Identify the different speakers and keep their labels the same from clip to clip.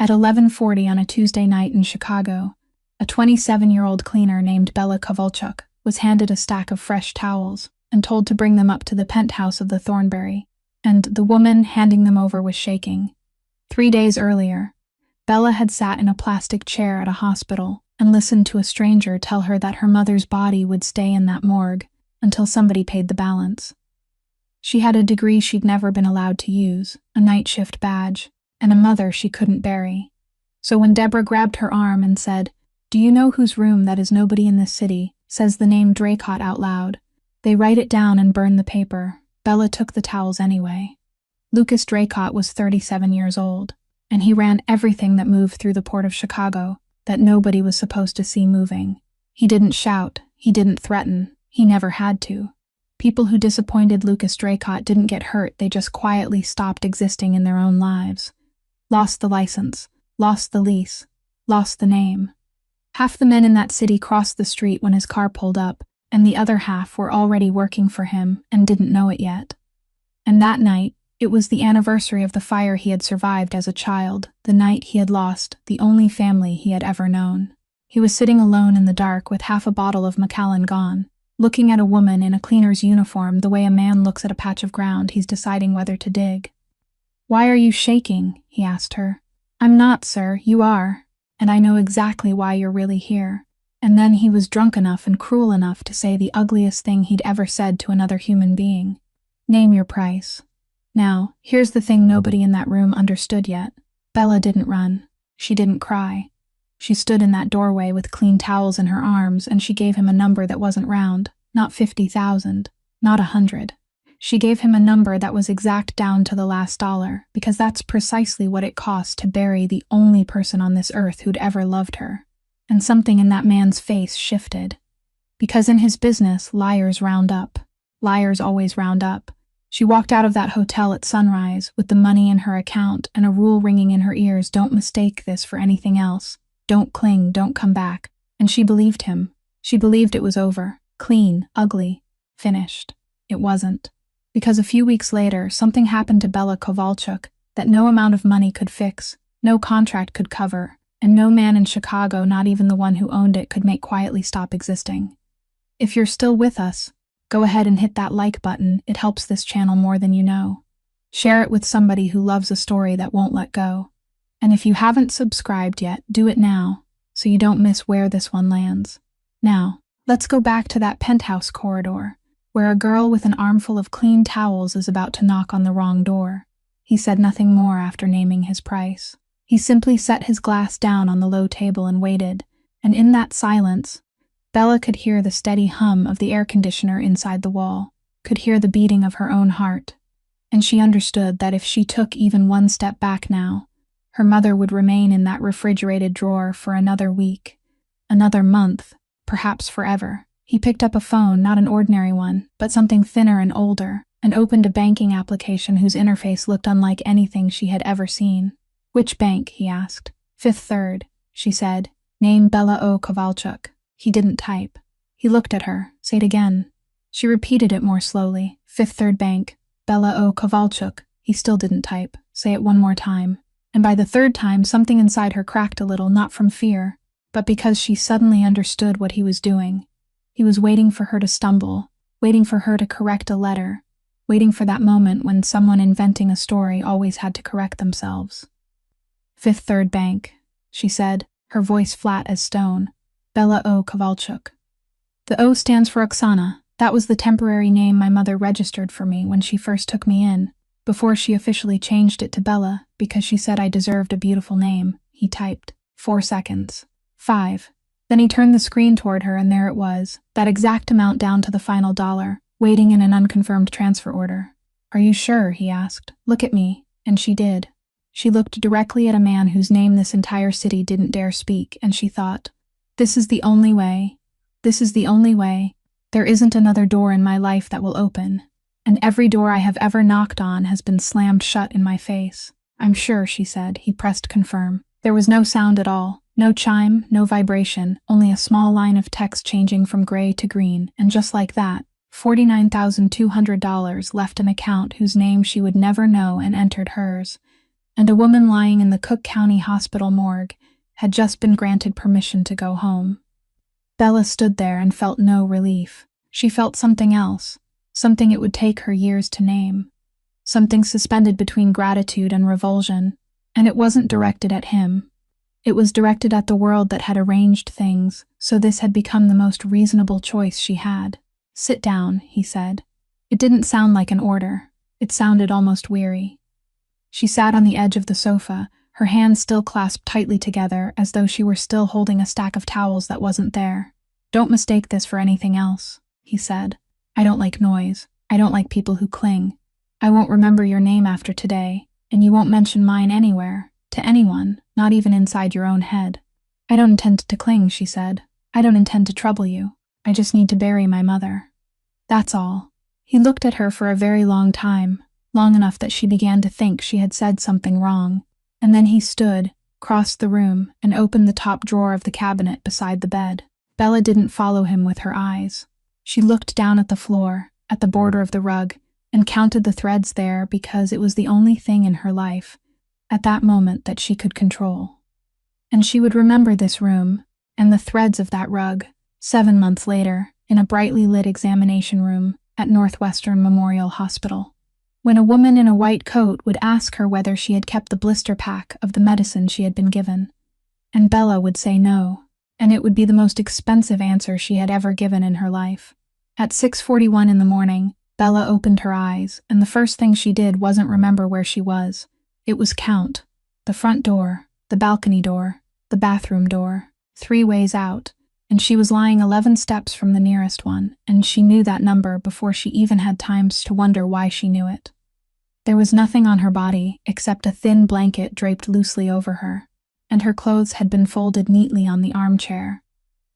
Speaker 1: At 11:40 on a Tuesday night in Chicago, a 27-year-old cleaner named Bella Kovalchuk was handed a stack of fresh towels and told to bring them up to the penthouse of the Thornbury, and the woman handing them over was shaking. 3 days earlier, Bella had sat in a plastic chair at a hospital and listened to a stranger tell her that her mother's body would stay in that morgue until somebody paid the balance. She had a degree she'd never been allowed to use, a night shift badge, and a mother she couldn't bury. So when Deborah grabbed her arm and said, "Do you know whose room that is nobody in this city says the name Draycott out loud? They write it down and burn the paper." Bella took the towels anyway. Lucas Draycott was 37 years old, and he ran everything that moved through the port of Chicago that nobody was supposed to see moving. He didn't shout, he didn't threaten, he never had to. People who disappointed Lucas Draycott didn't get hurt, they just quietly stopped existing in their own lives. Lost the license, lost the lease, lost the name. Half the men in that city crossed the street when his car pulled up, and the other half were already working for him and didn't know it yet. And that night, it was the anniversary of the fire he had survived as a child, the night he had lost the only family he had ever known. He was sitting alone in the dark with half a bottle of Macallan gone, looking at a woman in a cleaner's uniform the way a man looks at a patch of ground he's deciding whether to dig. "Why are you shaking?" he asked her. "I'm not, sir, you are, and I know exactly why you're really here." And then he was drunk enough and cruel enough to say the ugliest thing he'd ever said to another human being. "Name your price." Now, here's the thing nobody in that room understood yet. Bella didn't run. She didn't cry. She stood in that doorway with clean towels in her arms, and she gave him a number that wasn't round, not 50,000, not 100. She gave him a number that was exact down to the last dollar, because that's precisely what it cost to bury the only person on this earth who'd ever loved her. And something in that man's face shifted. Because in his business, liars round up. Liars always round up. She walked out of that hotel at sunrise with the money in her account and a rule ringing in her ears: don't mistake this for anything else. Don't cling, don't come back. And she believed him. She believed it was over. Clean, ugly, finished. It wasn't. Because a few weeks later, something happened to Bella Kovalchuk that no amount of money could fix, no contract could cover, and no man in Chicago, not even the one who owned it, could make quietly stop existing. If you're still with us, go ahead and hit that like button. It helps this channel more than you know. Share it with somebody who loves a story that won't let go. And if you haven't subscribed yet, do it now, so you don't miss where this one lands. Now, let's go back to that penthouse corridor, where a girl with an armful of clean towels is about to knock on the wrong door. He said nothing more after naming his price. He simply set his glass down on the low table and waited, and in that silence, Bella could hear the steady hum of the air conditioner inside the wall, could hear the beating of her own heart, and she understood that if she took even one step back now, her mother would remain in that refrigerated drawer for another week, another month, perhaps forever. He picked up a phone, not an ordinary one, but something thinner and older, and opened a banking application whose interface looked unlike anything she had ever seen. "Which bank?" he asked. "Fifth Third," she said. "Name Bella O. Kovalchuk." He didn't type. He looked at her. "Say it again." She repeated it more slowly. "Fifth Third Bank, Bella O. Kovalchuk." He still didn't type. "Say it one more time." And by the third time, something inside her cracked a little, not from fear, but because she suddenly understood what he was doing. He was waiting for her to stumble, waiting for her to correct a letter, waiting for that moment when someone inventing a story always had to correct themselves. "Fifth Third Bank," she said, her voice flat as stone. "Bella O. Kovalchuk." The O stands for Oksana. That was the temporary name my mother registered for me when she first took me in, before she officially changed it to Bella, because she said I deserved a beautiful name. He typed. 4 seconds. 5. Then he turned the screen toward her, and there it was, that exact amount down to the final dollar, waiting in an unconfirmed transfer order. "Are you sure?" he asked. "Look at me." And she did. She looked directly at a man whose name this entire city didn't dare speak, and she thought, "This is the only way. This is the only way. There isn't another door in my life that will open. And every door I have ever knocked on has been slammed shut in my face." "I'm sure," she said. He pressed confirm. There was no sound at all. No chime, no vibration, only a small line of text changing from gray to green, and just like that, $49,200 left an account whose name she would never know and entered hers. and a woman lying in the Cook County Hospital morgue had just been granted permission to go home. Bella stood there and felt no relief. She felt something else, something it would take her years to name. Something suspended between gratitude and revulsion, and it wasn't directed at him. It was directed at the world that had arranged things, so this had become the most reasonable choice she had. "Sit down," he said. It didn't sound like an order. It sounded almost weary. She sat on the edge of the sofa, her hands still clasped tightly together as though she were still holding a stack of towels that wasn't there. "Don't mistake this for anything else," he said. "I don't like noise. I don't like people who cling. I won't remember your name after today, and you won't mention mine anywhere, to anyone, not even inside your own head." "I don't intend to cling," she said. "I don't intend to trouble you. I just need to bury my mother. That's all." He looked at her for a very long time, long enough that she began to think she had said something wrong, and then he stood, crossed the room, and opened the top drawer of the cabinet beside the bed. Bella didn't follow him with her eyes. She looked down at the floor, at the border of the rug, and counted the threads there because it was the only thing in her life, at that moment, that she could control. And she would remember this room, and the threads of that rug, 7 months later, in a brightly lit examination room at Northwestern Memorial Hospital, when a woman in a white coat would ask her whether she had kept the blister pack of the medicine she had been given. And Bella would say no, and it would be the most expensive answer she had ever given in her life. At 6:41 in the morning, Bella opened her eyes, and the first thing she did wasn't remember where she was. It was count. The front door, the balcony door, the bathroom door, 3 ways out, and she was lying 11 steps from the nearest one, and she knew that number before she even had time to wonder why she knew it. There was nothing on her body except a thin blanket draped loosely over her, and her clothes had been folded neatly on the armchair,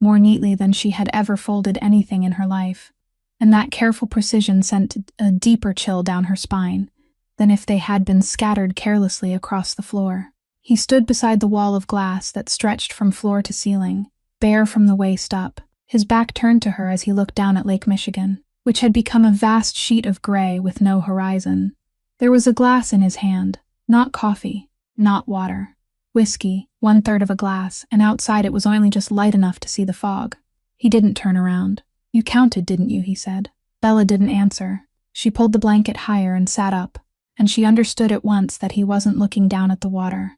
Speaker 1: more neatly than she had ever folded anything in her life, and that careful precision sent a deeper chill down her spine than if they had been scattered carelessly across the floor. He stood beside the wall of glass that stretched from floor to ceiling, bare from the waist up, his back turned to her as he looked down at Lake Michigan, which had become a vast sheet of gray with no horizon. There was a glass in his hand, not coffee, not water. Whiskey, 1/3 of a glass, and outside it was only just light enough to see the fog. He didn't turn around. "You counted, didn't you?" he said. Bella didn't answer. She pulled the blanket higher and sat up, and she understood at once that he wasn't looking down at the water.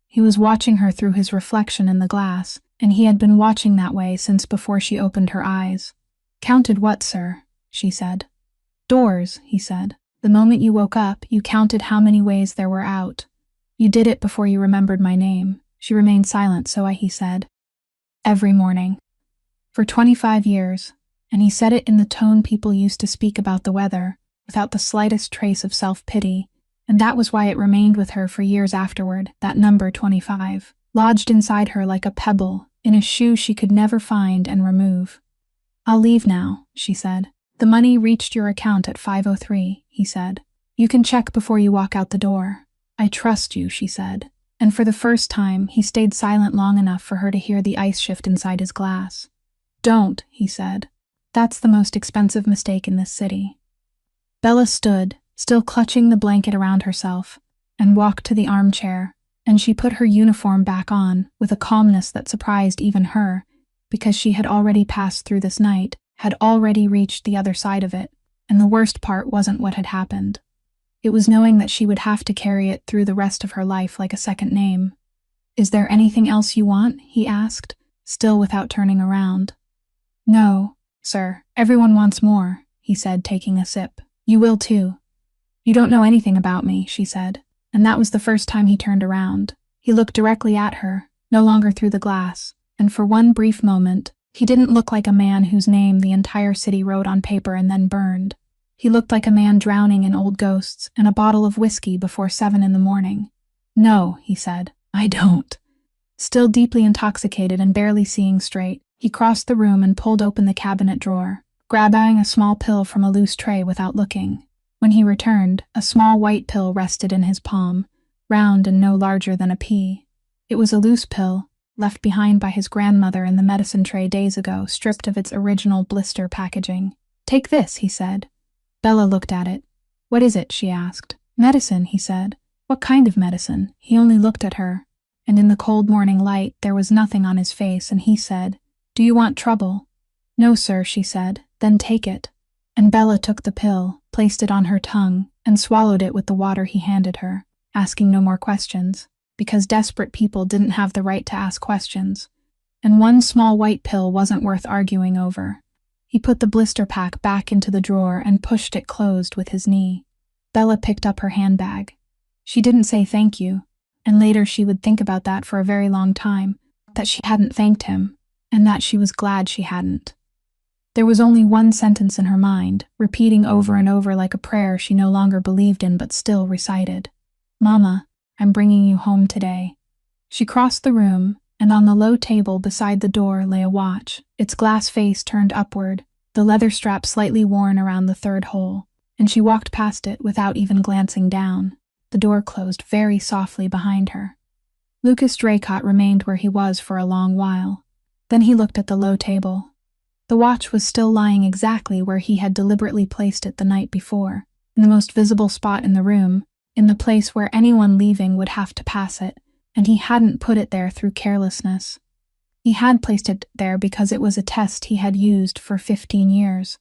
Speaker 1: He was watching her through his reflection in the glass, and he had been watching that way since before she opened her eyes. "Counted what, sir?" she said. "Doors," he said. "The moment you woke up, you counted how many ways there were out. You did it before you remembered my name." She remained silent, he said. "Every morning. For 25 years, and he said it in the tone people used to speak about the weather, without the slightest trace of self-pity, and that was why it remained with her for years afterward, that number 25, lodged inside her like a pebble, in a shoe she could never find and remove. "I'll leave now," she said. "The money reached your account at 5:03, he said. "You can check before you walk out the door." "I trust you," she said. And for the first time, he stayed silent long enough for her to hear the ice shift inside his glass. "Don't," he said. "That's the most expensive mistake in this city." Bella stood, still clutching the blanket around herself, and walked to the armchair, and she put her uniform back on with a calmness that surprised even her, because she had already passed through this night, had already reached the other side of it, and the worst part wasn't what had happened. It was knowing that she would have to carry it through the rest of her life like a second name. "Is there anything else you want?" he asked, still without turning around. "No, sir. Everyone wants more," he said, taking a sip. "You will too." "You don't know anything about me," she said, and that was the first time he turned around. He looked directly at her, no longer through the glass, and for one brief moment, he didn't look like a man whose name the entire city wrote on paper and then burned. He looked like a man drowning in old ghosts and a bottle of whiskey before 7 in the morning. "No," he said, "I don't." Still deeply intoxicated and barely seeing straight, he crossed the room and pulled open the cabinet drawer, grabbing a small pill from a loose tray without looking. When he returned, a small white pill rested in his palm, round and no larger than a pea. It was a loose pill, left behind by his grandmother in the medicine tray days ago, stripped of its original blister packaging. "Take this," he said. Bella looked at it. "What is it?" she asked. "Medicine," he said. What kind of medicine? He only looked at her, and in the cold morning light there was nothing on his face, and he said, "Do you want trouble?" "No, sir," she said. "Then take it." And Bella took the pill, placed it on her tongue, and swallowed it with the water he handed her, asking no more questions, because desperate people didn't have the right to ask questions. And one small white pill wasn't worth arguing over. He put the blister pack back into the drawer and pushed it closed with his knee. Bella picked up her handbag. She didn't say thank you, and later she would think about that for a very long time, that she hadn't thanked him, and that she was glad she hadn't. There was only one sentence in her mind, repeating over and over like a prayer she no longer believed in but still recited. "Mama, I'm bringing you home today." She crossed the room, and on the low table beside the door lay a watch, its glass face turned upward, the leather strap slightly worn around the third hole, and she walked past it without even glancing down. The door closed very softly behind her. Lucas Draycott remained where he was for a long while. Then he looked at the low table. The watch was still lying exactly where he had deliberately placed it the night before, in the most visible spot in the room, in the place where anyone leaving would have to pass it, and he hadn't put it there through carelessness. He had placed it there because it was a test he had used for 15 years,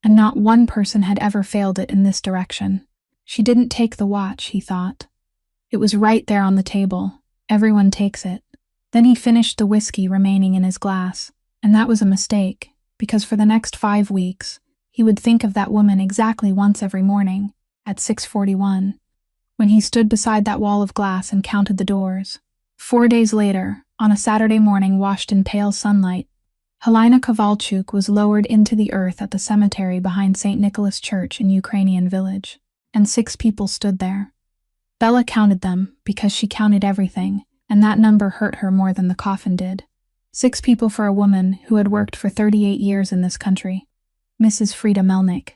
Speaker 1: and not one person had ever failed it in this direction. She didn't take the watch, he thought. It was right there on the table. Everyone takes it. Then he finished the whiskey remaining in his glass, and that was a mistake, because for the next 5 weeks, he would think of that woman exactly once every morning, at 6:41, when he stood beside that wall of glass and counted the doors. 4 days later, on a Saturday morning washed in pale sunlight, Helena Kovalchuk was lowered into the earth at the cemetery behind St. Nicholas Church in Ukrainian Village, and 6 people stood there. Bella counted them because she counted everything, and that number hurt her more than the coffin did. 6 people for a woman who had worked for 38 years in this country. Mrs. Frida Melnick,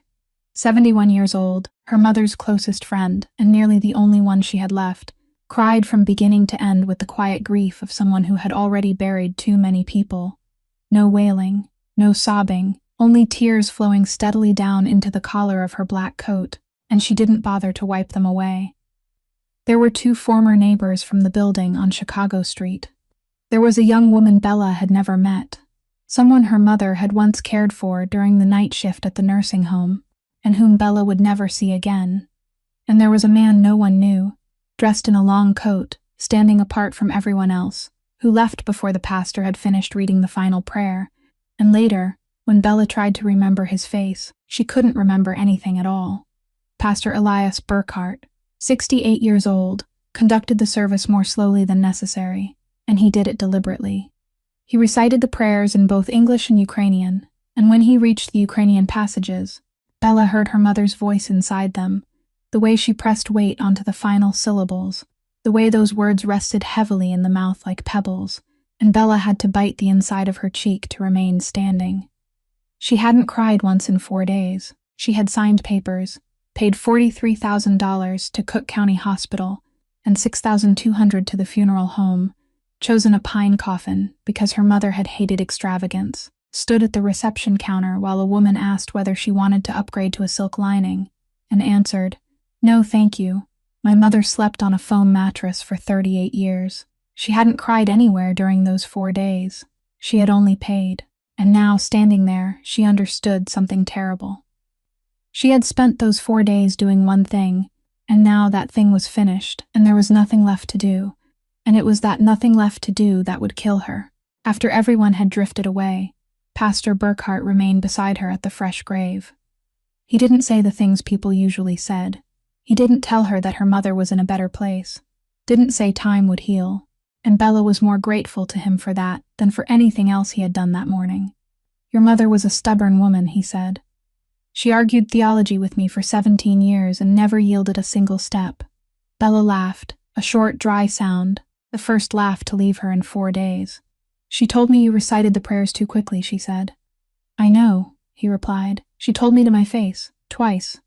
Speaker 1: 71 years old, her mother's closest friend, and nearly the only one she had left, cried from beginning to end with the quiet grief of someone who had already buried too many people. No wailing, no sobbing, only tears flowing steadily down into the collar of her black coat, and she didn't bother to wipe them away. There were 2 former neighbors from the building on Chicago Street. There was a young woman Bella had never met, someone her mother had once cared for during the night shift at the nursing home, and whom Bella would never see again. And there was a man no one knew, dressed in a long coat, standing apart from everyone else, who left before the pastor had finished reading the final prayer, and later, when Bella tried to remember his face, she couldn't remember anything at all. Pastor Elias Burkhart, 68 years old, conducted the service more slowly than necessary, and he did it deliberately. He recited the prayers in both English and Ukrainian, and when he reached the Ukrainian passages, Bella heard her mother's voice inside them, the way she pressed weight onto the final syllables, the way those words rested heavily in the mouth like pebbles, and Bella had to bite the inside of her cheek to remain standing. She hadn't cried once in 4 days. She had signed papers, paid $43,000 to Cook County Hospital, and $6,200 to the funeral home, chosen a pine coffin because her mother had hated extravagance, stood at the reception counter while a woman asked whether she wanted to upgrade to a silk lining, and answered, "No, thank you. My mother slept on a foam mattress for 38 years. She hadn't cried anywhere during those 4 days. She had only paid, and now, standing there, she understood something terrible. She had spent those 4 days doing one thing, and now that thing was finished, and there was nothing left to do. And it was that nothing left to do that would kill her. After everyone had drifted away, Pastor Burkhart remained beside her at the fresh grave. He didn't say the things people usually said. He didn't tell her that her mother was in a better place. Didn't say time would heal. And Bella was more grateful to him for that than for anything else he had done that morning. "Your mother was a stubborn woman," he said. "She argued theology with me for 17 years and never yielded a single step." Bella laughed, a short, dry sound, the first laugh to leave her in 4 days. "She told me you recited the prayers too quickly," she said. "I know," he replied. "She told me to my face, twice."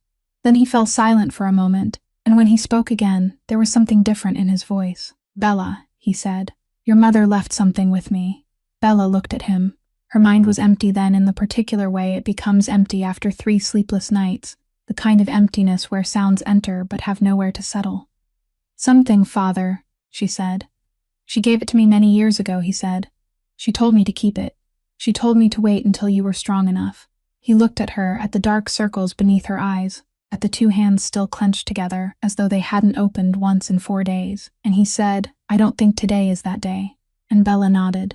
Speaker 1: Then he fell silent for a moment, and when he spoke again, there was something different in his voice. "Bella," he said, "your mother left something with me." Bella looked at him. Her mind was empty then in the particular way it becomes empty after 3 sleepless nights, the kind of emptiness where sounds enter but have nowhere to settle. Something, father, she said. She gave it to me many years ago, he said. She told me to keep it. She told me to wait until you were strong enough. He looked at her, at the dark circles beneath her eyes, at the two hands still clenched together, as though they hadn't opened once in 4 days, and he said, I don't think today is that day. And Bella nodded.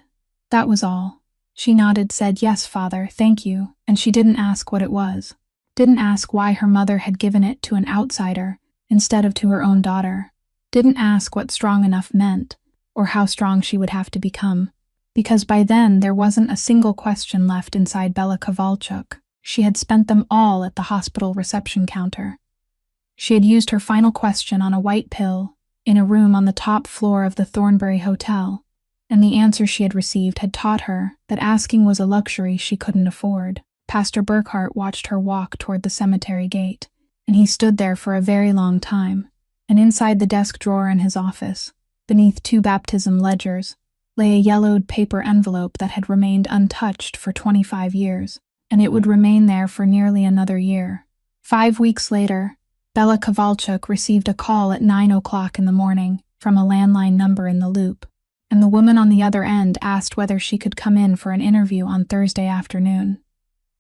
Speaker 1: That was all. She nodded, said, yes, father, thank you, and she didn't ask what it was. Didn't ask why her mother had given it to an outsider instead of to her own daughter. Didn't ask what strong enough meant, or how strong she would have to become. Because by then there wasn't a single question left inside Bella Kovalchuk. She had spent them all at the hospital reception counter. She had used her final question on a white pill in a room on the top floor of the Thornbury Hotel, and the answer she had received had taught her that asking was a luxury she couldn't afford. Pastor Burkhart watched her walk toward the cemetery gate, and he stood there for a very long time, and inside the desk drawer in his office, beneath 2 baptism ledgers, lay a yellowed paper envelope that had remained untouched for 25 years, and it would remain there for nearly another year. 5 weeks later, Bella Kovalchuk received a call at 9 o'clock in the morning from a landline number in the loop, and the woman on the other end asked whether she could come in for an interview on Thursday afternoon.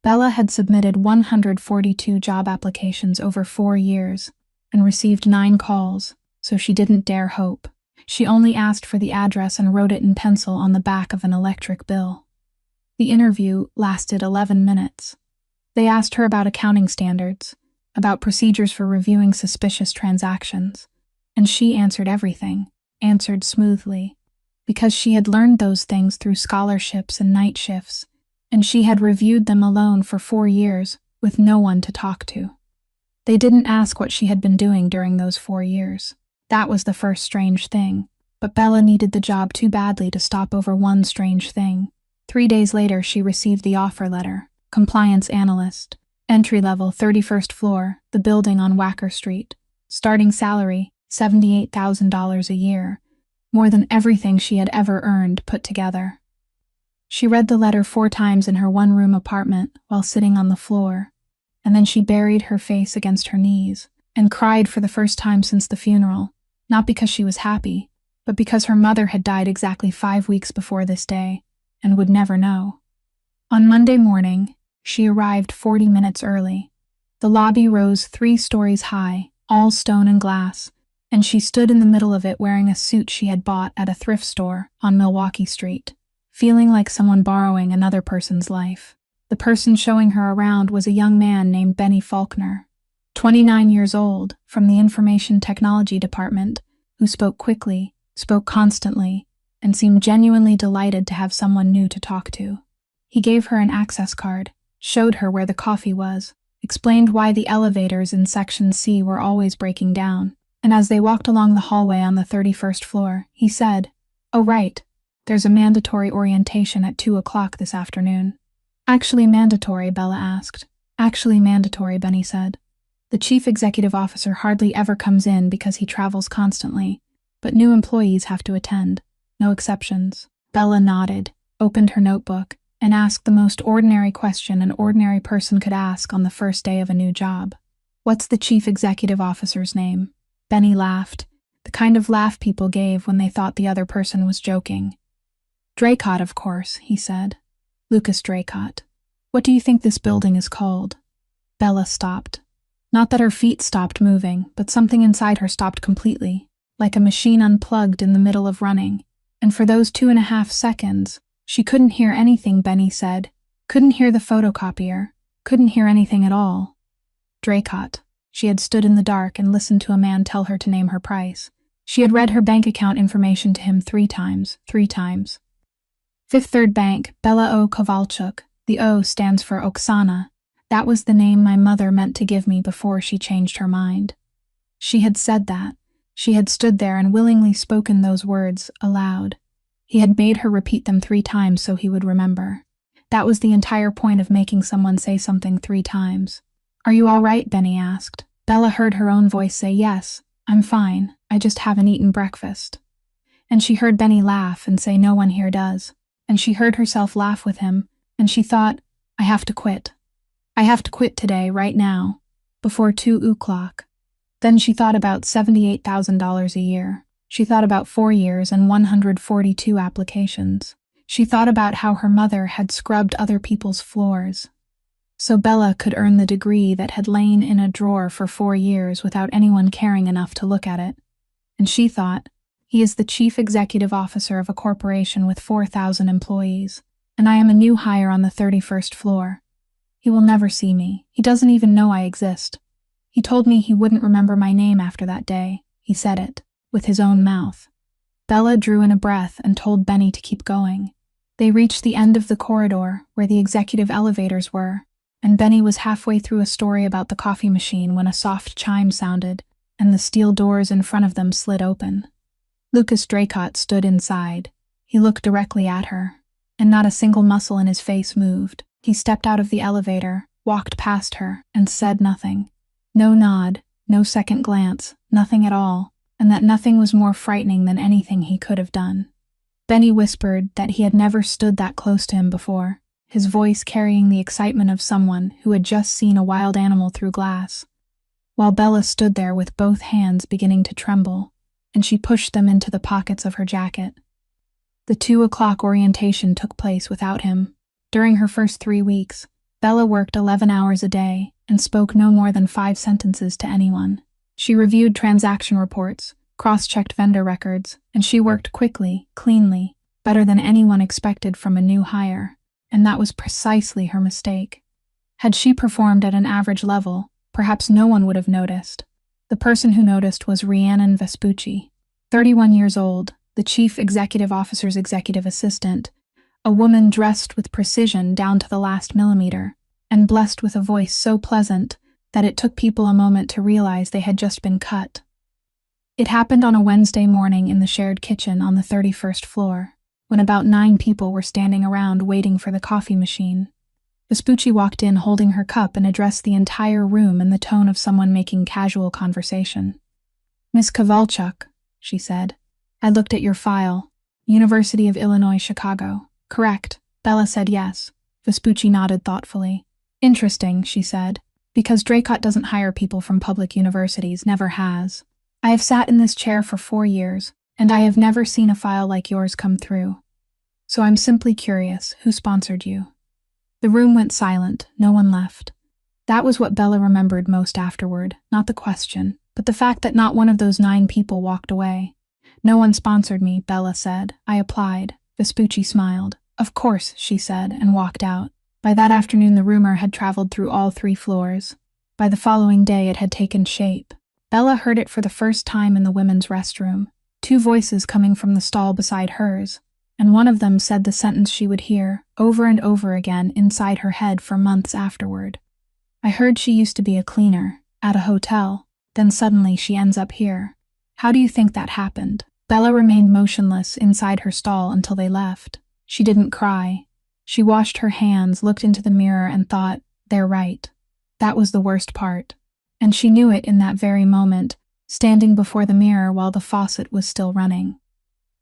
Speaker 1: Bella had submitted 142 job applications over 4 years and received 9 calls, so she didn't dare hope. She only asked for the address and wrote it in pencil on the back of an electric bill. The interview lasted 11 minutes. They asked her about accounting standards, about procedures for reviewing suspicious transactions, and she answered everything, answered smoothly, because she had learned those things through scholarships and night shifts, and she had reviewed them alone for 4 years with no one to talk to. They didn't ask what she had been doing during those 4 years. That was the first strange thing, but Bella needed the job too badly to stop over one strange thing. 3 days later, she received the offer letter. Compliance analyst. Entry level, 31st floor, the building on Wacker Street. Starting salary, $78,000 a year. More than everything she had ever earned put together. She read the letter 4 times in her one-room apartment while sitting on the floor, and then she buried her face against her knees and cried for the first time since the funeral, not because she was happy, but because her mother had died exactly 5 weeks before this day, and would never know. On Monday morning, she arrived 40 minutes early. The lobby rose 3 stories high, all stone and glass, and she stood in the middle of it wearing a suit she had bought at a thrift store on Milwaukee Street, feeling like someone borrowing another person's life. The person showing her around was a young man named Benny Faulkner, 29 years old, from the Information Technology Department, who spoke quickly, spoke constantly, and seemed genuinely delighted to have someone new to talk to. He gave her an access card, showed her where the coffee was, explained why the elevators in Section C were always breaking down, and as they walked along the hallway on the 31st floor, he said, "Oh right, there's a mandatory orientation at 2 o'clock this afternoon." "Actually mandatory?" Bella asked. "Actually mandatory," Benny said. "The chief executive officer hardly ever comes in because he travels constantly, but new employees have to attend. No exceptions." Bella nodded, opened her notebook, and asked the most ordinary question an ordinary person could ask on the first day of a new job. "What's the chief executive officer's name?" Benny laughed, the kind of laugh people gave when they thought the other person was joking. "Draycott, of course," he said. "Lucas Draycott. What do you think this building is called?" Bella stopped. Not that her feet stopped moving, but something inside her stopped completely, like a machine unplugged in the middle of running. And for those 2.5 seconds, she couldn't hear anything Benny said, couldn't hear the photocopier, couldn't hear anything at all. Draycott. She had stood in the dark and listened to a man tell her to name her price. She had read her bank account information to him 3 times. Fifth Third Bank, Bella O. Kovalchuk. The O stands for Oksana. That was the name my mother meant to give me before she changed her mind. She had said that. She had stood there and willingly spoken those words aloud. He had made her repeat them 3 times so he would remember. That was the entire point of making someone say something 3 times. "Are you all right?" Benny asked. Bella heard her own voice say, "Yes, I'm fine. I just haven't eaten breakfast." And she heard Benny laugh and say, "No one here does." And she heard herself laugh with him, and she thought, "I have to quit. I have to quit today, right now, before 2 o'clock. Then she thought about $78,000 a year. She thought about 4 years and 142 applications. She thought about how her mother had scrubbed other people's floors, so Bella could earn the degree that had lain in a drawer for 4 years without anyone caring enough to look at it. And she thought, he is the chief executive officer of a corporation with 4,000 employees, and I am a new hire on the 31st floor. He will never see me. He doesn't even know I exist. He told me he wouldn't remember my name after that day. He said it, with his own mouth. Bella drew in a breath and told Benny to keep going. They reached the end of the corridor, where the executive elevators were, and Benny was halfway through a story about the coffee machine when a soft chime sounded, and the steel doors in front of them slid open. Lucas Draycott stood inside. He looked directly at her, and not a single muscle in his face moved. He stepped out of the elevator, walked past her, and said nothing. No nod, no second glance, nothing at all, and that nothing was more frightening than anything he could have done. Benny whispered that he had never stood that close to him before, his voice carrying the excitement of someone who had just seen a wild animal through glass, while Bella stood there with both hands beginning to tremble, and she pushed them into the pockets of her jacket. The 2 o'clock orientation took place without him. During her first 3 weeks, Bella worked 11 hours a day and spoke no more than 5 sentences to anyone. She reviewed transaction reports, cross-checked vendor records, and she worked quickly, cleanly, better than anyone expected from a new hire, and that was precisely her mistake. Had she performed at an average level, perhaps no one would have noticed. The person who noticed was Rhiannon Vespucci, 31 years old, the chief executive officer's executive assistant, a woman dressed with precision down to the last millimeter, and blessed with a voice so pleasant that it took people a moment to realize they had just been cut. It happened on a Wednesday morning in the shared kitchen on the 31st floor, when about 9 people were standing around waiting for the coffee machine. Vespucci walked in holding her cup and addressed the entire room in the tone of someone making casual conversation. "Miss Kovalchuk," she said, "I looked at your file. University of Illinois, Chicago. Correct." Bella said yes. Vespucci nodded thoughtfully. "Interesting," she said, "because Draycott doesn't hire people from public universities, never has. I have sat in this chair for 4 years, and I have never seen a file like yours come through. So I'm simply curious, who sponsored you?" The room went silent, no one left. That was what Bella remembered most afterward, not the question, but the fact that not one of those 9 people walked away. "No one sponsored me," Bella said. "I applied." Vespucci smiled. "Of course," she said, and walked out. By that afternoon the rumor had traveled through all 3 floors. By the following day it had taken shape. Bella heard it for the first time in the women's restroom, 2 voices coming from the stall beside hers, and one of them said the sentence she would hear over and over again inside her head for months afterward. "I heard she used to be a cleaner, at a hotel, then suddenly she ends up here. How do you think that happened?" Bella remained motionless inside her stall until they left. She didn't cry. She washed her hands, looked into the mirror, and thought, "They're right." That was the worst part. And she knew it in that very moment, standing before the mirror while the faucet was still running.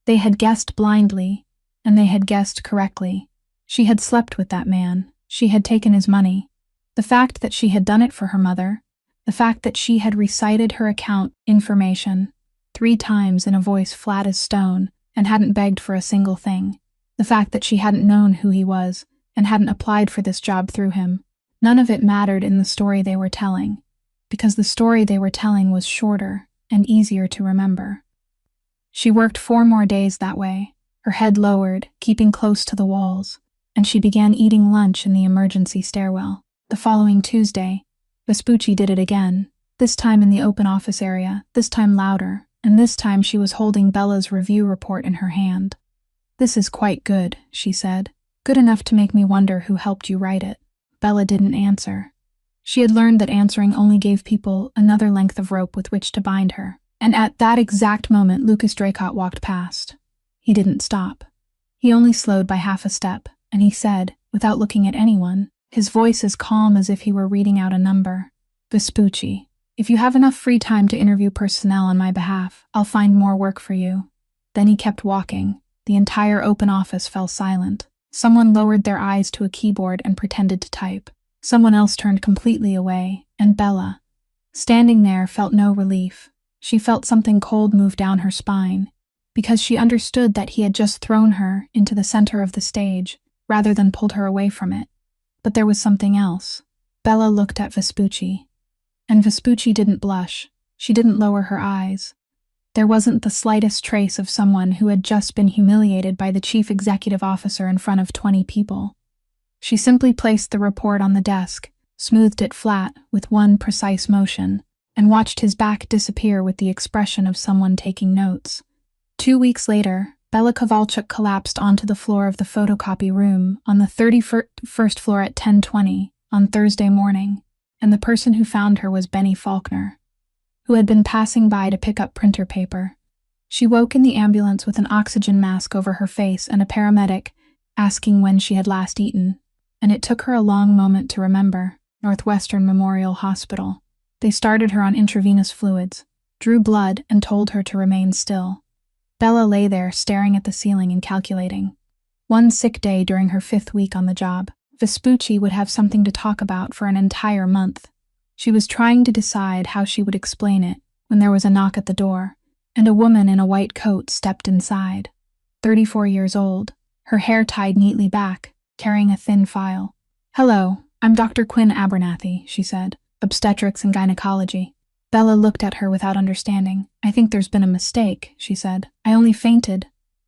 Speaker 1: They had guessed blindly, and they had guessed correctly. She had slept with that man. She had taken his money. The fact that she had done it for her mother, the fact that she had recited her account information 3 times in a voice flat as stone and hadn't begged for a single thing, the fact that she hadn't known who he was and hadn't applied for this job through him, none of it mattered in the story they were telling, because the story they were telling was shorter and easier to remember. She worked 4 more days that way, her head lowered, keeping close to the walls, and she began eating lunch in the emergency stairwell. The following Tuesday, Vespucci did it again, this time in the open office area, this time louder, and this time she was holding Bella's review report in her hand. "This is quite good," she said. "Good enough to make me wonder who helped you write it." Bella didn't answer. She had learned that answering only gave people another length of rope with which to bind her. And at that exact moment, Lucas Draycott walked past. He didn't stop. He only slowed by half a step, and he said, without looking at anyone, his voice as calm as if he were reading out a number, "Vespucci, if you have enough free time to interview personnel on my behalf, I'll find more work for you." Then he kept walking. The entire open office fell silent. Someone lowered their eyes to a keyboard and pretended to type. Someone else turned completely away, and Bella, Standing there felt no relief. She felt something cold move down her spine, because she understood that he had just thrown her into the center of the stage, rather than pulled her away from it. But there was something else. Bella looked at Vespucci. And Vespucci didn't blush. She didn't lower her eyes. There wasn't the slightest trace of someone who had just been humiliated by the chief executive officer in front of 20 people. She simply placed the report on the desk, smoothed it flat with one precise motion, and watched his back disappear with the expression of someone taking notes. 2 weeks later, Bella Kovalchuk collapsed onto the floor of the photocopy room on the 31st floor at 10:20 on Thursday morning, and the person who found her was Benny Faulkner, who had been passing by to pick up printer paper. She woke in the ambulance with an oxygen mask over her face and a paramedic asking when she had last eaten, and it took her a long moment to remember. Northwestern Memorial Hospital. They started her on intravenous fluids, drew blood, and told her to remain still. Bella lay there staring at the ceiling and calculating. One sick day during her 5th week on the job, Vespucci would have something to talk about for an entire month. She was trying to decide how she would explain it when there was a knock at the door, and a woman in a white coat stepped inside. 34 years old, her hair tied neatly back, carrying a thin file. "Hello, I'm Dr. Quinn Abernathy," she said. "Obstetrics and gynecology." Bella looked at her without understanding. "I think there's been a mistake," she said. "I only fainted."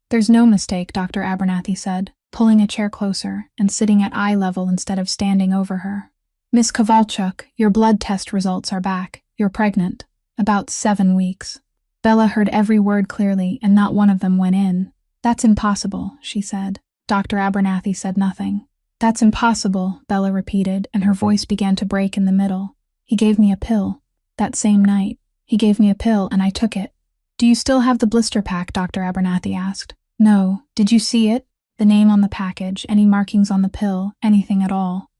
Speaker 1: "There's no mistake," Dr. Abernathy said, pulling a chair closer and sitting at eye level instead of standing over her. "Miss Kovalchuk, your blood test results are back. You're pregnant. About 7 weeks." Bella heard every word clearly, and not one of them went in. "That's impossible," she said. Dr. Abernathy said nothing. "That's impossible," Bella repeated, and her voice began to break in the middle. "He gave me a pill. That same night. He gave me a pill, and I took it." "Do you still have the blister pack?" Dr. Abernathy asked. "No. Did you see it? The name on the package, any markings on the pill, anything at all?"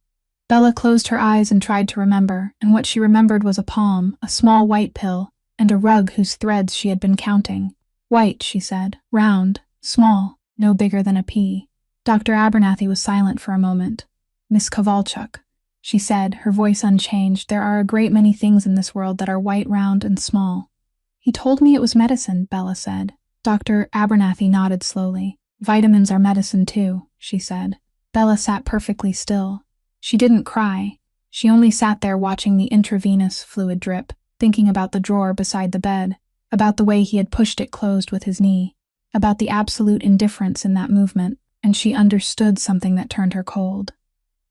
Speaker 1: Bella closed her eyes and tried to remember, and what she remembered was a palm, a small white pill, and a rug whose threads she had been counting. "White," she said. "Round. Small. No bigger than a pea." Dr. Abernathy was silent for a moment. "Miss Kovalchuk," she said, her voice unchanged, "there are a great many things in this world that are white, round, and small." "He told me it was medicine," Bella said. Dr. Abernathy nodded slowly. "Vitamins are medicine too," she said. Bella sat perfectly still. She didn't cry. She only sat there watching the intravenous fluid drip, thinking about the drawer beside the bed, about the way he had pushed it closed with his knee, about the absolute indifference in that movement. And she understood something that turned her cold.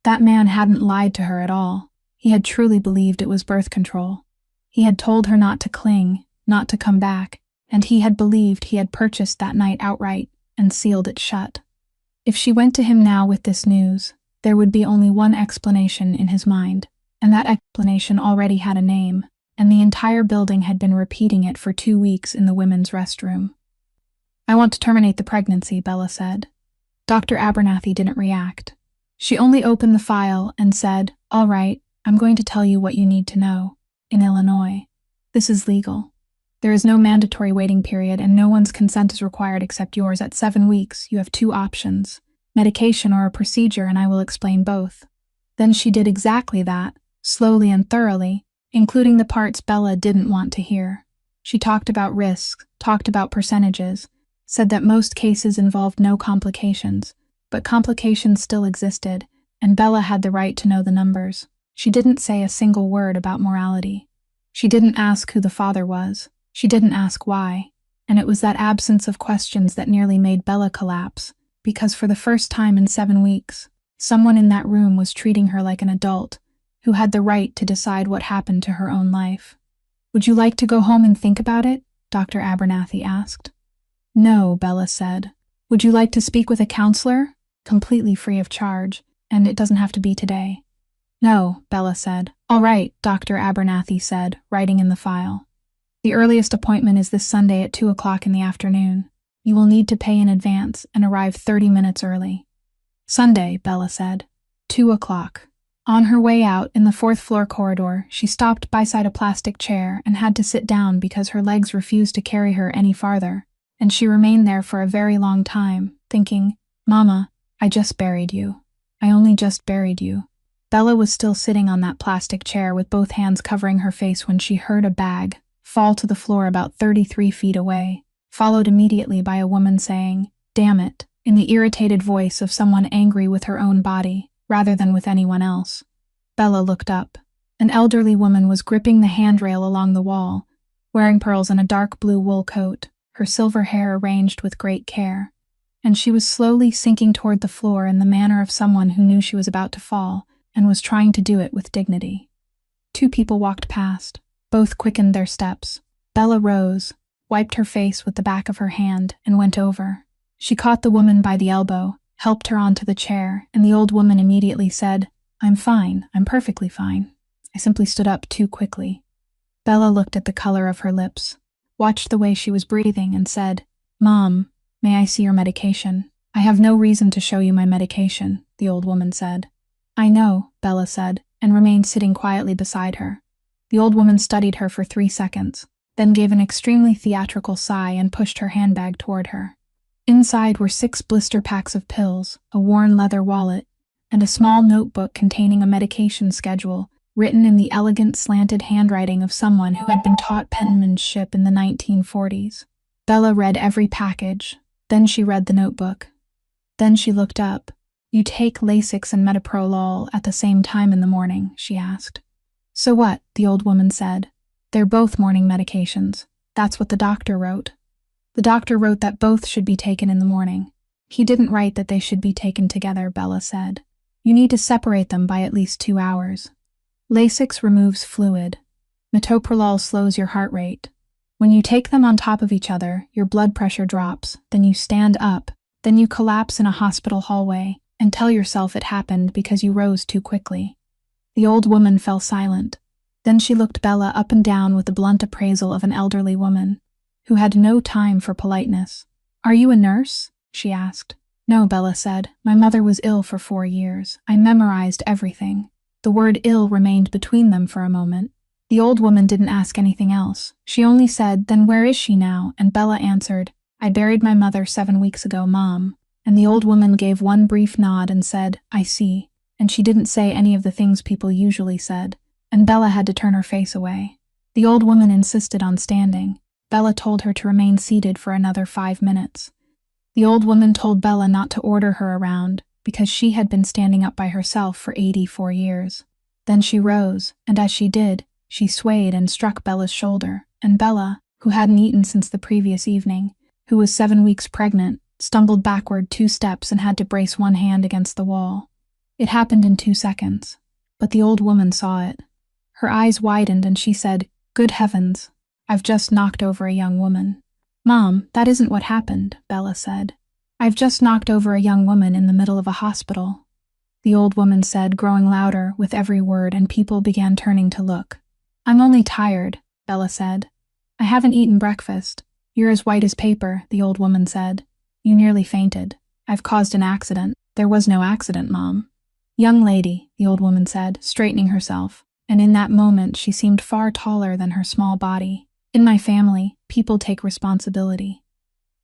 Speaker 1: That man hadn't lied to her at all. He had truly believed it was birth control. He had told her not to cling, not to come back, and he had believed he had purchased that night outright and sealed it shut. If she went to him now with this news, there would be only one explanation in his mind, and that explanation already had a name, and the entire building had been repeating it for 2 weeks in the women's restroom. "I want to terminate the pregnancy," Bella said. Dr. Abernathy didn't react. She only opened the file and said, "All right, I'm going to tell you what you need to know. In Illinois, this is legal. There is no mandatory waiting period and no one's consent is required except yours. At 7 weeks, you have 2 options, medication or a procedure, and I will explain both." Then she did exactly that, slowly and thoroughly, including the parts Bella didn't want to hear. She talked about risks, talked about percentages, said that most cases involved no complications, but complications still existed, and Bella had the right to know the numbers. She didn't say a single word about morality. She didn't ask who the father was. She didn't ask why. And it was that absence of questions that nearly made Bella collapse, because for the first time in 7 weeks, someone in that room was treating her like an adult who had the right to decide what happened to her own life. "Would you like to go home and think about it?" Dr. Abernathy asked. "No," Bella said. "Would you like to speak with a counselor? Completely free of charge, and it doesn't have to be today." "No," Bella said. "All right," Dr. Abernathy said, writing in the file. "The earliest appointment is this Sunday at 2 o'clock in the afternoon. You will need to pay in advance and arrive 30 minutes early." "Sunday," Bella said. 2 o'clock. On her way out in the 4th-floor corridor, she stopped beside a plastic chair and had to sit down because her legs refused to carry her any farther. And she remained there for a very long time, thinking, "Mama, I just buried you. I only just buried you." Bella was still sitting on that plastic chair with both hands covering her face when she heard a bag fall to the floor about 33 feet away, followed immediately by a woman saying, "Damn it," in the irritated voice of someone angry with her own body, rather than with anyone else. Bella looked up. An elderly woman was gripping the handrail along the wall, wearing pearls and a dark blue wool coat, her silver hair arranged with great care, and she was slowly sinking toward the floor in the manner of someone who knew she was about to fall and was trying to do it with dignity. Two people walked past. Both quickened their steps. Bella rose, wiped her face with the back of her hand, and went over. She caught the woman by the elbow, helped her onto the chair, and the old woman immediately said, "I'm fine, I'm perfectly fine. I simply stood up too quickly." Bella looked at the color of her lips, watched the way she was breathing, and said, "Mom, may I see your medication?" "I have no reason to show you my medication," the old woman said. "I know," Bella said, and remained sitting quietly beside her. The old woman studied her for 3 seconds, then gave an extremely theatrical sigh and pushed her handbag toward her. Inside were 6 blister packs of pills, a worn leather wallet, and a small notebook containing a medication schedule written in the elegant slanted handwriting of someone who had been taught penmanship in the 1940s. Bella read every package, then she read the notebook. Then she looked up. "You take Lasix and metoprolol at the same time in the morning?" she asked. "So what?" the old woman said. "They're both morning medications. That's what the doctor wrote." "The doctor wrote that both should be taken in the morning. He didn't write that they should be taken together," Bella said. "You need to separate them by at least 2 hours. Lasix removes fluid. Metoprolol slows your heart rate. When you take them on top of each other, your blood pressure drops, then you stand up, then you collapse in a hospital hallway and tell yourself it happened because you rose too quickly." The old woman fell silent. Then she looked Bella up and down with the blunt appraisal of an elderly woman, who had no time for politeness. "Are you a nurse?" she asked. "No," Bella said. "My mother was ill for 4 years. I memorized everything." The word ill remained between them for a moment. The old woman didn't ask anything else. She only said, "Then where is she now?" And Bella answered, "I buried my mother 7 weeks ago, Mom." And the old woman gave one brief nod and said, "I see." And she didn't say any of the things people usually said, and Bella had to turn her face away. The old woman insisted on standing. Bella told her to remain seated for another 5 minutes. The old woman told Bella not to order her around, because she had been standing up by herself for 84 years. Then she rose, and as she did, she swayed and struck Bella's shoulder, and Bella, who hadn't eaten since the previous evening, who was 7 weeks pregnant, stumbled backward 2 steps and had to brace one hand against the wall. It happened in 2 seconds, but the old woman saw it. Her eyes widened and she said, "Good heavens, I've just knocked over a young woman." "Mom, that isn't what happened," Bella said. "I've just knocked over a young woman in the middle of a hospital," the old woman said, growing louder with every word, and people began turning to look. "I'm only tired," Bella said. "I haven't eaten breakfast." "You're as white as paper," the old woman said. "You nearly fainted. I've caused an accident." "There was no accident, Mom." "Young lady," the old woman said, straightening herself, and in that moment she seemed far taller than her small body. "In my family, people take responsibility.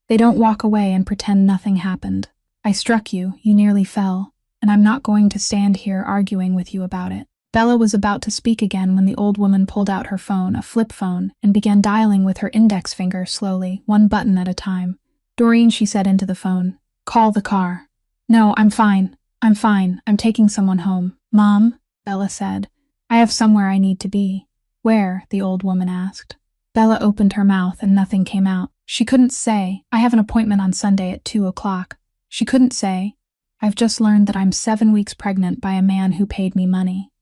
Speaker 1: They don't walk away and pretend nothing happened. I struck you, you nearly fell, and I'm not going to stand here arguing with you about it." Bella was about to speak again when the old woman pulled out her phone, a flip phone, and began dialing with her index finger slowly, one button at a time. "Doreen," she said into the phone, "call the car." "No, I'm fine. I'm fine. I'm taking someone home." "Mom," Bella said, "I have somewhere I need to be." "Where?" the old woman asked. Bella opened her mouth and nothing came out. She couldn't say, "I have an appointment on Sunday at 2 o'clock. She couldn't say, "I've just learned that I'm 7 weeks pregnant by a man who paid me money."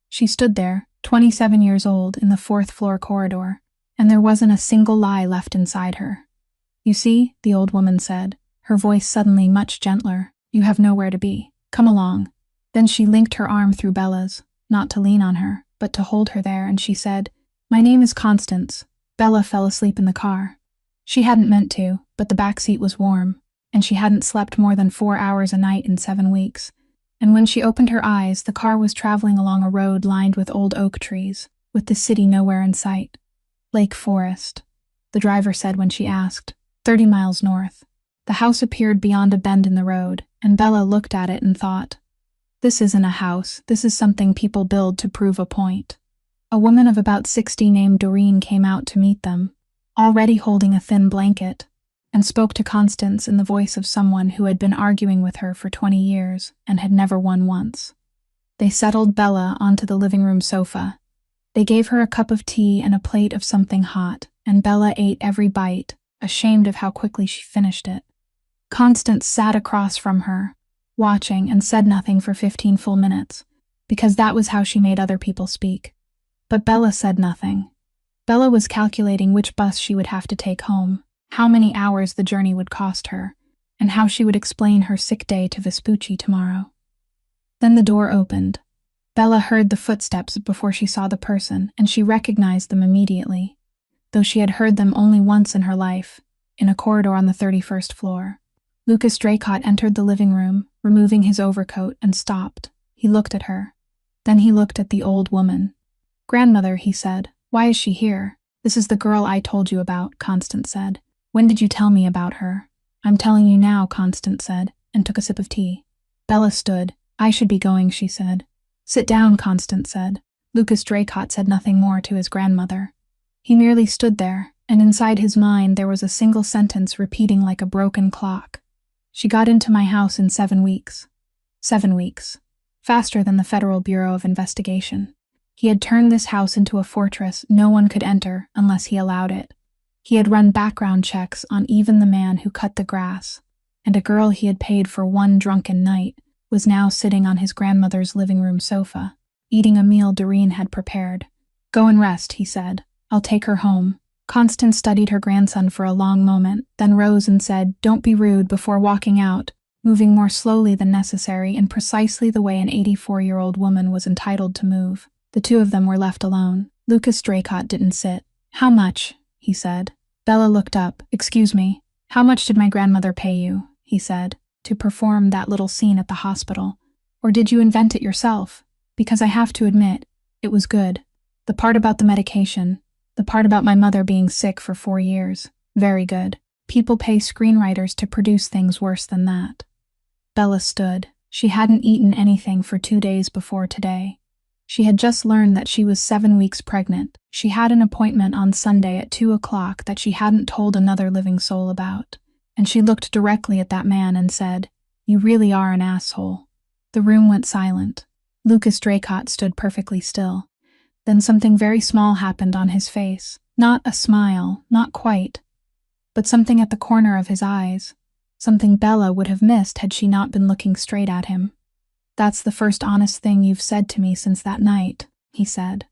Speaker 1: She stood there, 27 years old, in the 4th floor corridor, and there wasn't a single lie left inside her. "You see," the old woman said, her voice suddenly much gentler, "you have nowhere to be. Come along." Then she linked her arm through Bella's, not to lean on her, but to hold her there, and she said, "My name is Constance." Bella fell asleep in the car. She hadn't meant to, but the back seat was warm, and she hadn't slept more than 4 hours a night in 7 weeks. And when she opened her eyes, the car was traveling along a road lined with old oak trees, with the city nowhere in sight. "Lake Forest," the driver said when she asked. 30 miles north. The house appeared beyond a bend in the road, and Bella looked at it and thought, This isn't a house, this is something people build to prove a point. A woman of about 60 named Doreen came out to meet them, already holding a thin blanket, and spoke to Constance in the voice of someone who had been arguing with her for 20 years and had never won once. They settled Bella onto the living room sofa. They gave her a cup of tea and a plate of something hot, and Bella ate every bite, ashamed of how quickly she finished it. Constance sat across from her, watching, and said nothing for 15 full minutes, because that was how she made other people speak. But Bella said nothing. Bella was calculating which bus she would have to take home, how many hours the journey would cost her, and how she would explain her sick day to Vespucci tomorrow. Then the door opened. Bella heard the footsteps before she saw the person, and she recognized them immediately, though she had heard them only once in her life, in a corridor on the 31st floor. Lucas Draycott entered the living room, removing his overcoat, and stopped. He looked at her. Then he looked at the old woman. "Grandmother," he said, "why is she here?" "This is the girl I told you about," Constance said. "When did you tell me about her?" "I'm telling you now," Constance said, and took a sip of tea. Bella stood. "I should be going," she said. "Sit down," Constance said. Lucas Draycott said nothing more to his grandmother. He merely stood there, and inside his mind there was a single sentence repeating like a broken clock. "She got into my house in 7 weeks. 7 weeks. Faster than the Federal Bureau of Investigation. He had turned this house into a fortress no one could enter unless he allowed it. He had run background checks on even the man who cut the grass, and a girl he had paid for one drunken night was now sitting on his grandmother's living room sofa, eating a meal Doreen had prepared. "Go and rest," he said. "I'll take her home." Constance studied her grandson for a long moment, then rose and said, "Don't be rude," before walking out, moving more slowly than necessary in precisely the way an 84-year-old woman was entitled to move. The two of them were left alone. Lucas Draycott didn't sit. "How much?" he said. Bella looked up. "Excuse me. How much did my grandmother pay you?" he said, "to perform that little scene at the hospital? Or did you invent it yourself? Because I have to admit, it was good. The part about the medication, the part about my mother being sick for 4 years, very good. People pay screenwriters to produce things worse than that." Bella stood. She hadn't eaten anything for 2 days before today. She had just learned that she was 7 weeks pregnant. She had an appointment on Sunday at 2 o'clock that she hadn't told another living soul about. And she looked directly at that man and said, "You really are an asshole." The room went silent. Lucas Draycott stood perfectly still. Then something very small happened on his face. Not a smile, not quite, but something at the corner of his eyes. Something Bella would have missed had she not been looking straight at him. "That's the first honest thing you've said to me since that night," he said.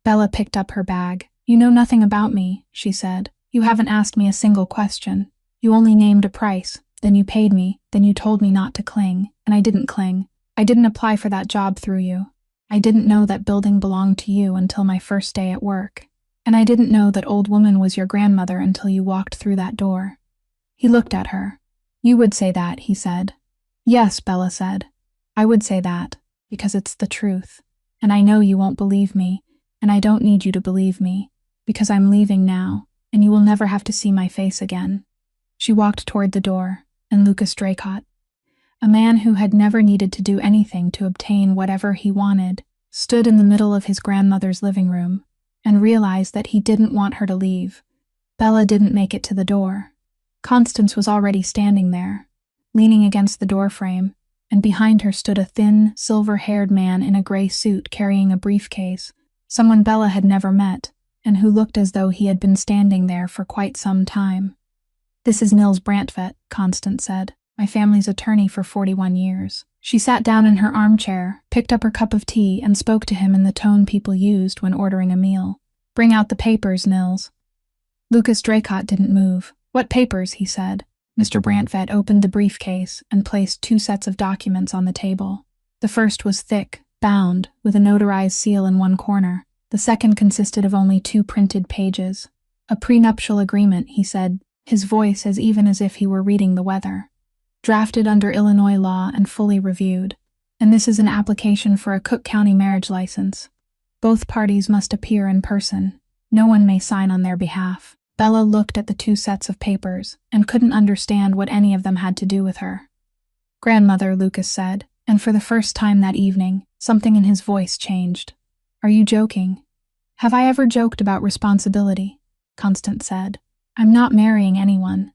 Speaker 1: Bella picked up her bag. "You know nothing about me," she said. "You haven't asked me a single question. You only named a price, then you paid me, then you told me not to cling, and I didn't cling. I didn't apply for that job through you. I didn't know that building belonged to you until my first day at work. And I didn't know that old woman was your grandmother until you walked through that door." He looked at her. "You would say that," he said. "Yes," Bella said. "I would say that, because it's the truth. And I know you won't believe me, and I don't need you to believe me, because I'm leaving now, and you will never have to see my face again." She walked toward the door, and Lucas Draycott, a man who had never needed to do anything to obtain whatever he wanted, stood in the middle of his grandmother's living room, and realized that he didn't want her to leave. Bella didn't make it to the door. Constance was already standing there, leaning against the doorframe, and behind her stood a thin, silver-haired man in a gray suit carrying a briefcase, someone Bella had never met, and who looked as though he had been standing there for quite some time. "This is Nils Brantvedt," Constance said. "My family's attorney for 41 years. She sat down in her armchair, picked up her cup of tea, and spoke to him in the tone people used when ordering a meal. "Bring out the papers, Nils." Lucas Draycott didn't move. "What papers?" he said. Mr. Brantvedt opened the briefcase and placed 2 sets of documents on the table. The first was thick, bound, with a notarized seal in one corner. The second consisted of only 2 printed pages. "A prenuptial agreement," he said, his voice as even as if he were reading the weather. "Drafted under Illinois law and fully reviewed. And this is an application for a Cook County marriage license. Both parties must appear in person. No one may sign on their behalf." Bella looked at the 2 sets of papers and couldn't understand what any of them had to do with her. "Grandmother," Lucas said, And for the first time that evening, something in his voice changed. Are you joking? Have I ever joked about responsibility? Constance said. I'm not marrying anyone.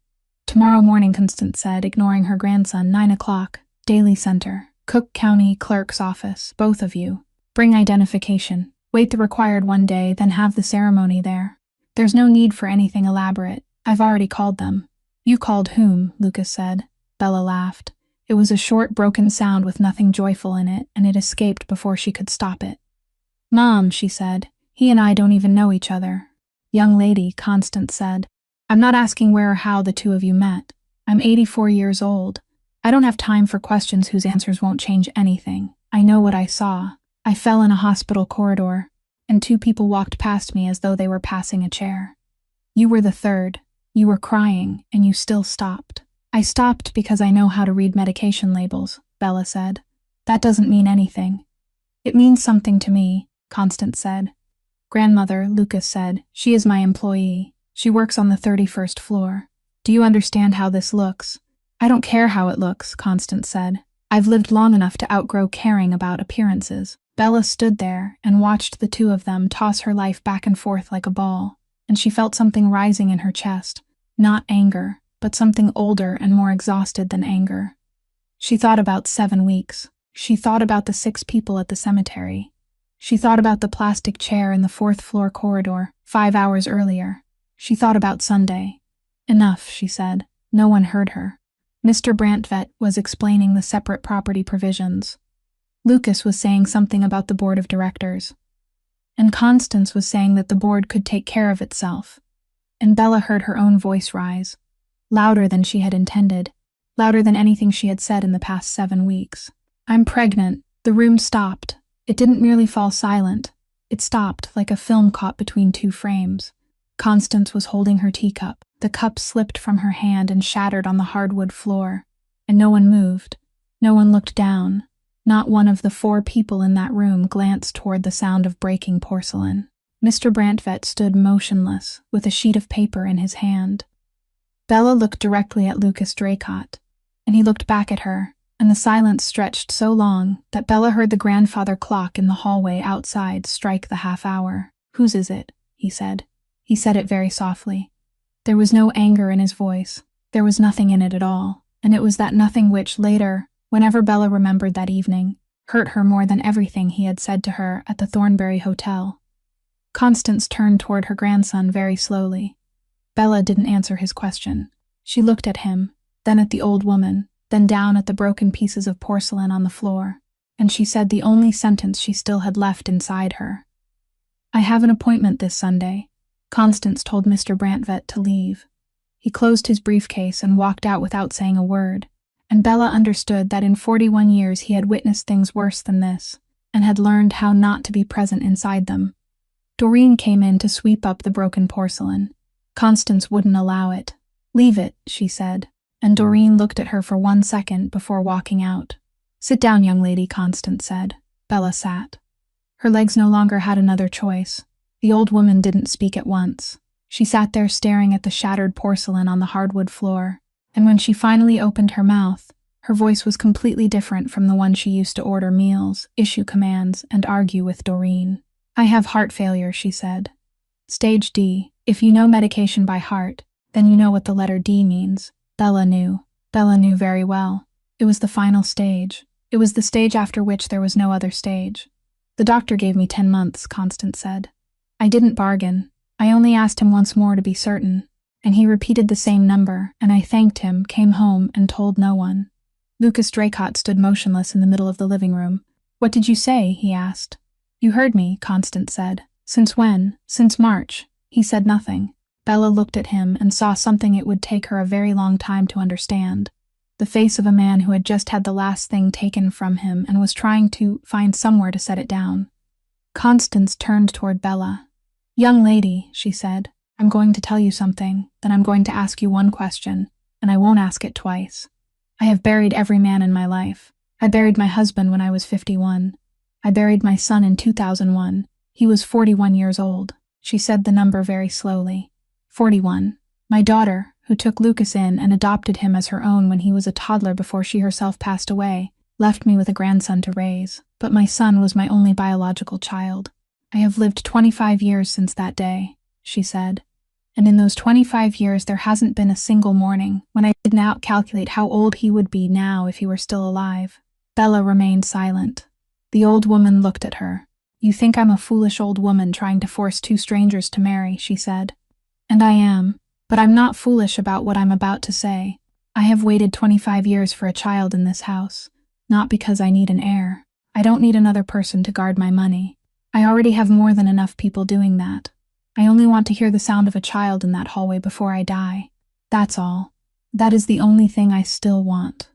Speaker 1: Tomorrow morning, Constance said, ignoring her grandson. 9 o'clock. Daily Center. Cook County Clerk's Office. Both of you. Bring identification. Wait the required 1 day, then have the ceremony there. There's no need for anything elaborate. I've already called them. You called whom? Lucas said. Bella laughed. It was a short, broken sound with nothing joyful in it, and it escaped before she could stop it. Mom, she said. He and I don't even know each other. Young lady, Constance said. I'm not asking where or how the two of you met. I'm 84 years old. I don't have time for questions whose answers won't change anything. I know what I saw. I fell in a hospital corridor, and 2 people walked past me as though they were passing a chair. You were the third. You were crying, and you still stopped. I stopped because I know how to read medication labels, Bella said. That doesn't mean anything. It means something to me, Constance said. Grandmother, Lucas said. She is my employee. She works on the 31st floor. Do you understand how this looks? I don't care how it looks, Constance said. I've lived long enough to outgrow caring about appearances. Bella stood there and watched the two of them toss her life back and forth like a ball, and she felt something rising in her chest. Not anger, but something older and more exhausted than anger. She thought about 7 weeks. She thought about the 6 people at the cemetery. She thought about the plastic chair in the 4th floor corridor 5 hours earlier. She thought about Sunday. Enough, she said. No one heard her. Mr. Brantvet was explaining the separate property provisions. Lucas was saying something about the board of directors. And Constance was saying that the board could take care of itself. And Bella heard her own voice rise, louder than she had intended, louder than anything she had said in the past 7 weeks. I'm pregnant. The room stopped. It didn't merely fall silent. It stopped like a film caught between 2 frames. Constance was holding her teacup. The cup slipped from her hand and shattered on the hardwood floor. And no one moved. No one looked down. Not one of the 4 people in that room glanced toward the sound of breaking porcelain. Mr. Brantvet stood motionless, with a sheet of paper in his hand. Bella looked directly at Lucas Draycott, and he looked back at her, and the silence stretched so long that Bella heard the grandfather clock in the hallway outside strike the half-hour. Whose is it? He said. He said it very softly. There was no anger in his voice. There was nothing in it at all, and it was that nothing which, later, whenever Bella remembered that evening, hurt her more than everything he had said to her at the Thornbury Hotel. Constance turned toward her grandson very slowly. Bella didn't answer his question. She looked at him, then at the old woman, then down at the broken pieces of porcelain on the floor, and she said the only sentence she still had left inside her. I have an appointment this Sunday. Constance told Mr. Brantvet to leave. He closed his briefcase and walked out without saying a word, and Bella understood that in 41 years he had witnessed things worse than this, and had learned how not to be present inside them. Doreen came in to sweep up the broken porcelain. Constance wouldn't allow it. Leave it, she said, and Doreen looked at her for 1 second before walking out. Sit down, young lady, Constance said. Bella sat. Her legs no longer had another choice. The old woman didn't speak at once. She sat there staring at the shattered porcelain on the hardwood floor, and when she finally opened her mouth, her voice was completely different from the one she used to order meals, issue commands, and argue with Doreen. I have heart failure, she said. Stage D. If you know medication by heart, then you know what the letter D means. Bella knew. Bella knew very well. It was the final stage. It was the stage after which there was no other stage. The doctor gave me 10 months, Constance said. I didn't bargain. I only asked him once more to be certain, and he repeated the same number, and I thanked him, came home, and told no one. Lucas Draycott stood motionless in the middle of the living room. What did you say? He asked. You heard me, Constance said. Since when? Since March. He said nothing. Bella looked at him and saw something it would take her a very long time to understand. The face of a man who had just had the last thing taken from him and was trying to find somewhere to set it down. Constance turned toward Bella. Young lady, she said, I'm going to tell you something, then I'm going to ask you one question, and I won't ask it twice. I have buried every man in my life. I buried my husband when I was 51. I buried my son in 2001. He was 41 years old. She said the number very slowly. 41. My daughter, who took Lucas in and adopted him as her own when he was a toddler before she herself passed away, left me with a grandson to raise, but my son was my only biological child. I have lived 25 years since that day, she said. And in those 25 years there hasn't been a single morning when I didn't out-calculate how old he would be now if he were still alive. Bella remained silent. The old woman looked at her. You think I'm a foolish old woman trying to force two strangers to marry, she said. And I am, but I'm not foolish about what I'm about to say. I have waited 25 years for a child in this house, not because I need an heir. I don't need another person to guard my money. I already have more than enough people doing that. I only want to hear the sound of a child in that hallway before I die. That's all. That is the only thing I still want.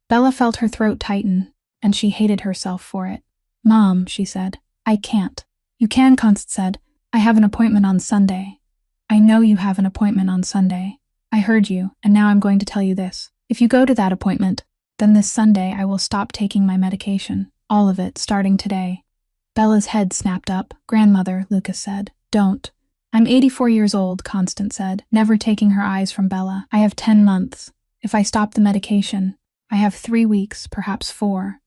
Speaker 1: Bella felt her throat tighten, and she hated herself for it. Mom, she said, I can't. You can, Constance said. I have an appointment on Sunday. I know you have an appointment on Sunday. I heard you, and now I'm going to tell you this. If you go to that appointment, then this Sunday I will stop taking my medication. All of it, starting today. Bella's head snapped up. Grandmother, Lucas said. Don't. I'm 84 years old, Constance said, never taking her eyes from Bella. I have 10 months. If I stop the medication, I have 3 weeks, perhaps 4.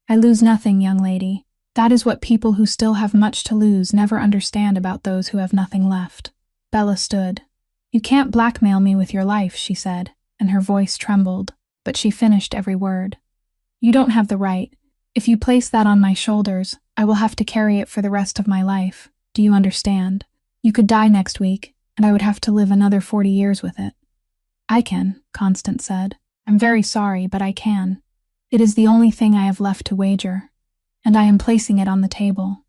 Speaker 1: I lose nothing, young lady. That is what people who still have much to lose never understand about those who have nothing left. Bella stood. You can't blackmail me with your life, she said, and her voice trembled, but she finished every word. You don't have the right. If you place that on my shoulders, I will have to carry it for the rest of my life. Do you understand? You could die next week, and I would have to live another 40 years with it. I can, Constance said. I'm very sorry, but I can. It is the only thing I have left to wager, and I am placing it on the table.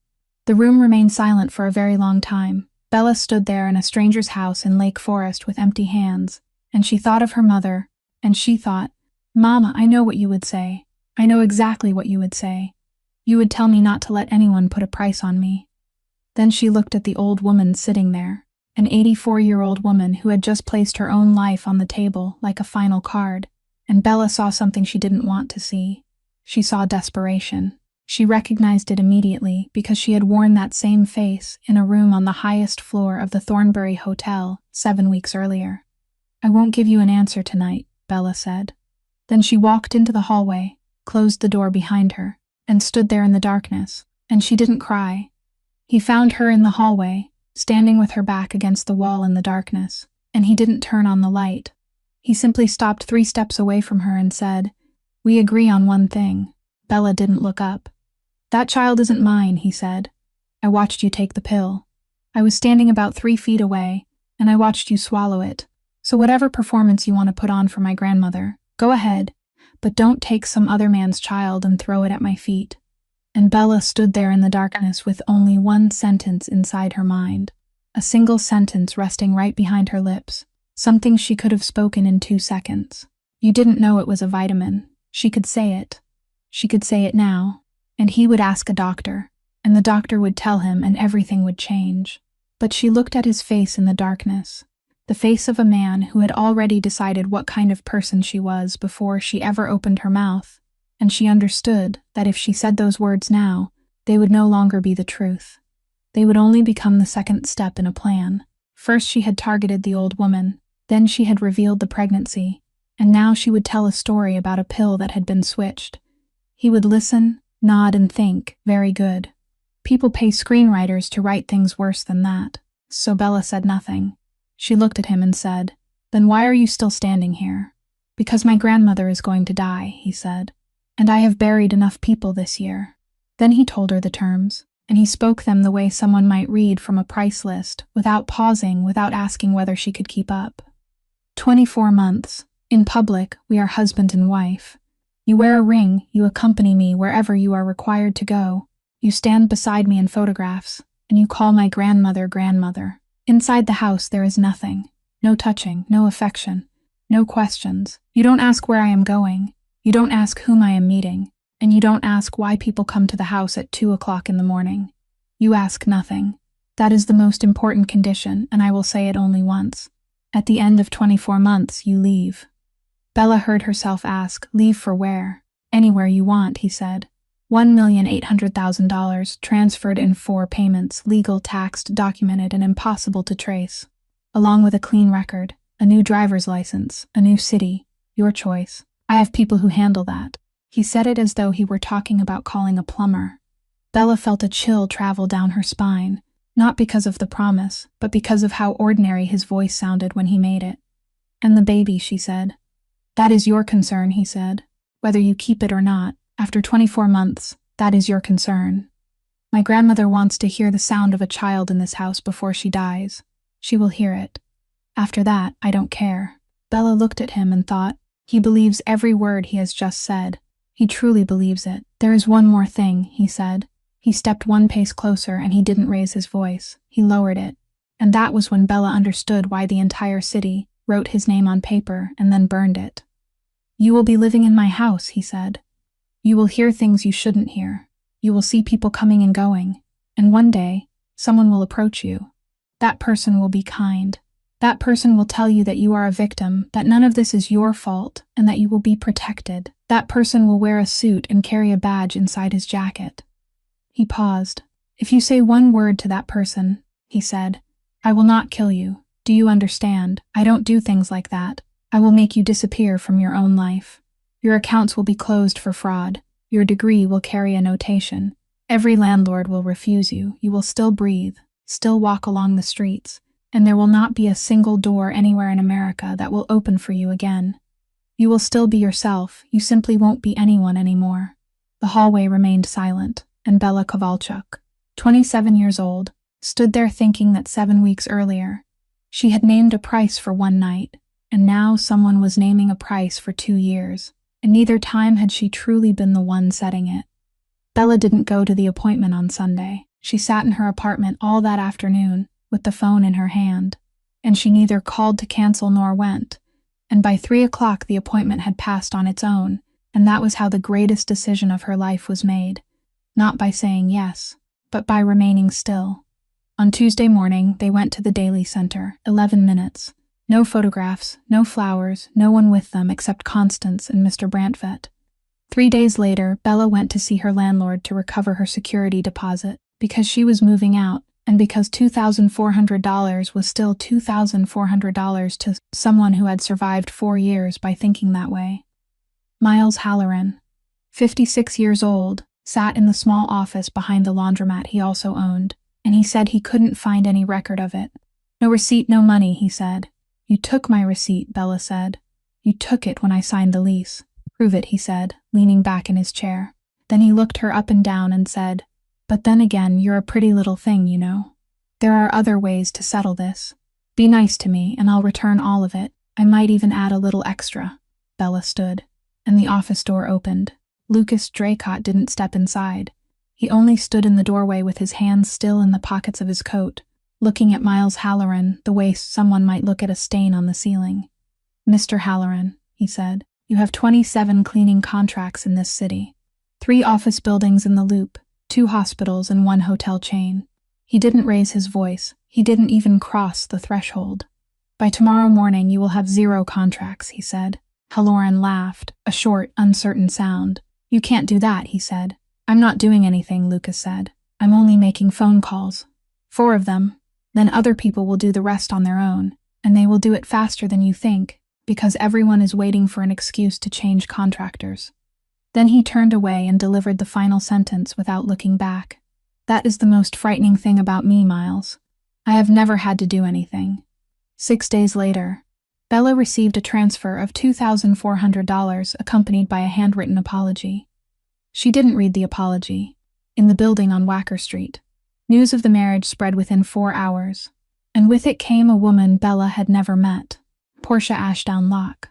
Speaker 1: The room remained silent for a very long time. Bella stood there in a stranger's house in Lake Forest with empty hands, and she thought of her mother, and she thought, Mama, I know what you would say. I know exactly what you would say. You would tell me not to let anyone put a price on me. Then she looked at the old woman sitting there, an 84-year-old woman who had just placed her own life on the table like a final card, and Bella saw something she didn't want to see. She saw desperation. She recognized it immediately because she had worn that same face in a room on the highest floor of the Thornbury Hotel 7 weeks earlier. I won't give you an answer tonight, Bella said. Then she walked into the hallway, closed the door behind her, and stood there in the darkness, and she didn't cry. He found her in the hallway, standing with her back against the wall in the darkness, and he didn't turn on the light. He simply stopped 3 steps away from her and said, We agree on one thing. Bella didn't look up. That child isn't mine, he said. I watched you take the pill. I was standing about 3 feet away, and I watched you swallow it. So whatever performance you want to put on for my grandmother, go ahead, but don't take some other man's child and throw it at my feet. And Bella stood there in the darkness with only one sentence inside her mind, a single sentence resting right behind her lips, something she could have spoken in 2 seconds. You didn't know it was a vitamin. She could say it. She could say it now, and he would ask a doctor, and the doctor would tell him and everything would change. But she looked at his face in the darkness, the face of a man who had already decided what kind of person she was before she ever opened her mouth. And she understood that if she said those words now, they would no longer be the truth. They would only become the second step in a plan. First she had targeted the old woman, then she had revealed the pregnancy, and now she would tell a story about a pill that had been switched. He would listen, nod, and think, very good. People pay screenwriters to write things worse than that. So Bella said nothing. She looked at him and said, Then why are you still standing here? Because my grandmother is going to die, he said. And I have buried enough people this year. Then he told her the terms, and he spoke them the way someone might read from a price list, without pausing, without asking whether she could keep up. 24 months. In public, we are husband and wife. You wear a ring, you accompany me wherever you are required to go. You stand beside me in photographs, and you call my grandmother grandmother. Inside the house there is nothing. No touching, no affection, no questions. You don't ask where I am going. You don't ask whom I am meeting, and you don't ask why people come to the house at 2 o'clock in the morning. You ask nothing. That is the most important condition, and I will say it only once. At the end of 24 months, you leave. Bella heard herself ask, Leave for where? Anywhere you want, he said. $1,800,000 transferred in 4 payments, legal, taxed, documented, and impossible to trace. Along with a clean record, a new driver's license, a new city, your choice. I have people who handle that. He said it as though he were talking about calling a plumber. Bella felt a chill travel down her spine, not because of the promise, but because of how ordinary his voice sounded when he made it. "And the baby," she said. "That is your concern," he said. "Whether you keep it or not, after 24 months, that is your concern. My grandmother wants to hear the sound of a child in this house before she dies. She will hear it. After that, I don't care." Bella looked at him and thought, he believes every word he has just said. He truly believes it. "There is one more thing," he said. He stepped one pace closer and he didn't raise his voice. He lowered it. And that was when Bella understood why the entire city wrote his name on paper and then burned it. "You will be living in my house," he said. "You will hear things you shouldn't hear. You will see people coming and going. And one day, someone will approach you. That person will be kind. That person will tell you that you are a victim, that none of this is your fault, and that you will be protected. That person will wear a suit and carry a badge inside his jacket." He paused. "If you say one word to that person," he said, "I will not kill you. Do you understand? I don't do things like that. I will make you disappear from your own life. Your accounts will be closed for fraud. Your degree will carry a notation. Every landlord will refuse you. You will still breathe, still walk along the streets, and there will not be a single door anywhere in America that will open for you again. You will still be yourself. You simply won't be anyone anymore." The hallway remained silent, and Bella Kovalchuk, 27 years old, stood there thinking that 7 weeks earlier, she had named a price for one night, and now someone was naming a price for 2 years, and neither time had she truly been the one setting it. Bella didn't go to the appointment on Sunday. She sat in her apartment all that afternoon, with the phone in her hand, and she neither called to cancel nor went, and by 3 o'clock the appointment had passed on its own, and that was how the greatest decision of her life was made, not by saying yes, but by remaining still. On Tuesday morning, they went to the Daily Center, 11 minutes. No photographs, no flowers, no one with them except Constance and Mr. Brantvet. 3 days later, Bella went to see her landlord to recover her security deposit, because she was moving out, and because $2,400 was still $2,400 to someone who had survived 4 years by thinking that way. Miles Halloran, 56 years old, sat in the small office behind the laundromat he also owned, and he said he couldn't find any record of it. "No receipt, no money," he said. "You took my receipt," Bella said. "You took it when I signed the lease." "Prove it," he said, leaning back in his chair. Then he looked her up and down and said, "But then again, you're a pretty little thing, you know. There are other ways to settle this. Be nice to me, and I'll return all of it. I might even add a little extra." Bella stood, and the office door opened. Lucas Draycott didn't step inside. He only stood in the doorway with his hands still in the pockets of his coat, looking at Miles Halloran the way someone might look at a stain on the ceiling. "Mr. Halloran," he said, "you have 27 cleaning contracts in this city. 3 office buildings in the Loop, 2 hospitals, and 1 hotel chain." He didn't raise his voice. He didn't even cross the threshold. "By tomorrow morning you will have 0 contracts," he said. Halloran laughed, a short, uncertain sound. "You can't do that," he said. "I'm not doing anything," Lucas said. "I'm only making phone calls. 4 of them. Then other people will do the rest on their own, and they will do it faster than you think, because everyone is waiting for an excuse to change contractors." Then he turned away and delivered the final sentence without looking back. "That is the most frightening thing about me, Miles. I have never had to do anything." 6 days later, Bella received a transfer of $2,400 accompanied by a handwritten apology. She didn't read the apology. In the building on Wacker Street, news of the marriage spread within 4 hours, and with it came a woman Bella had never met, Portia Ashdown Locke.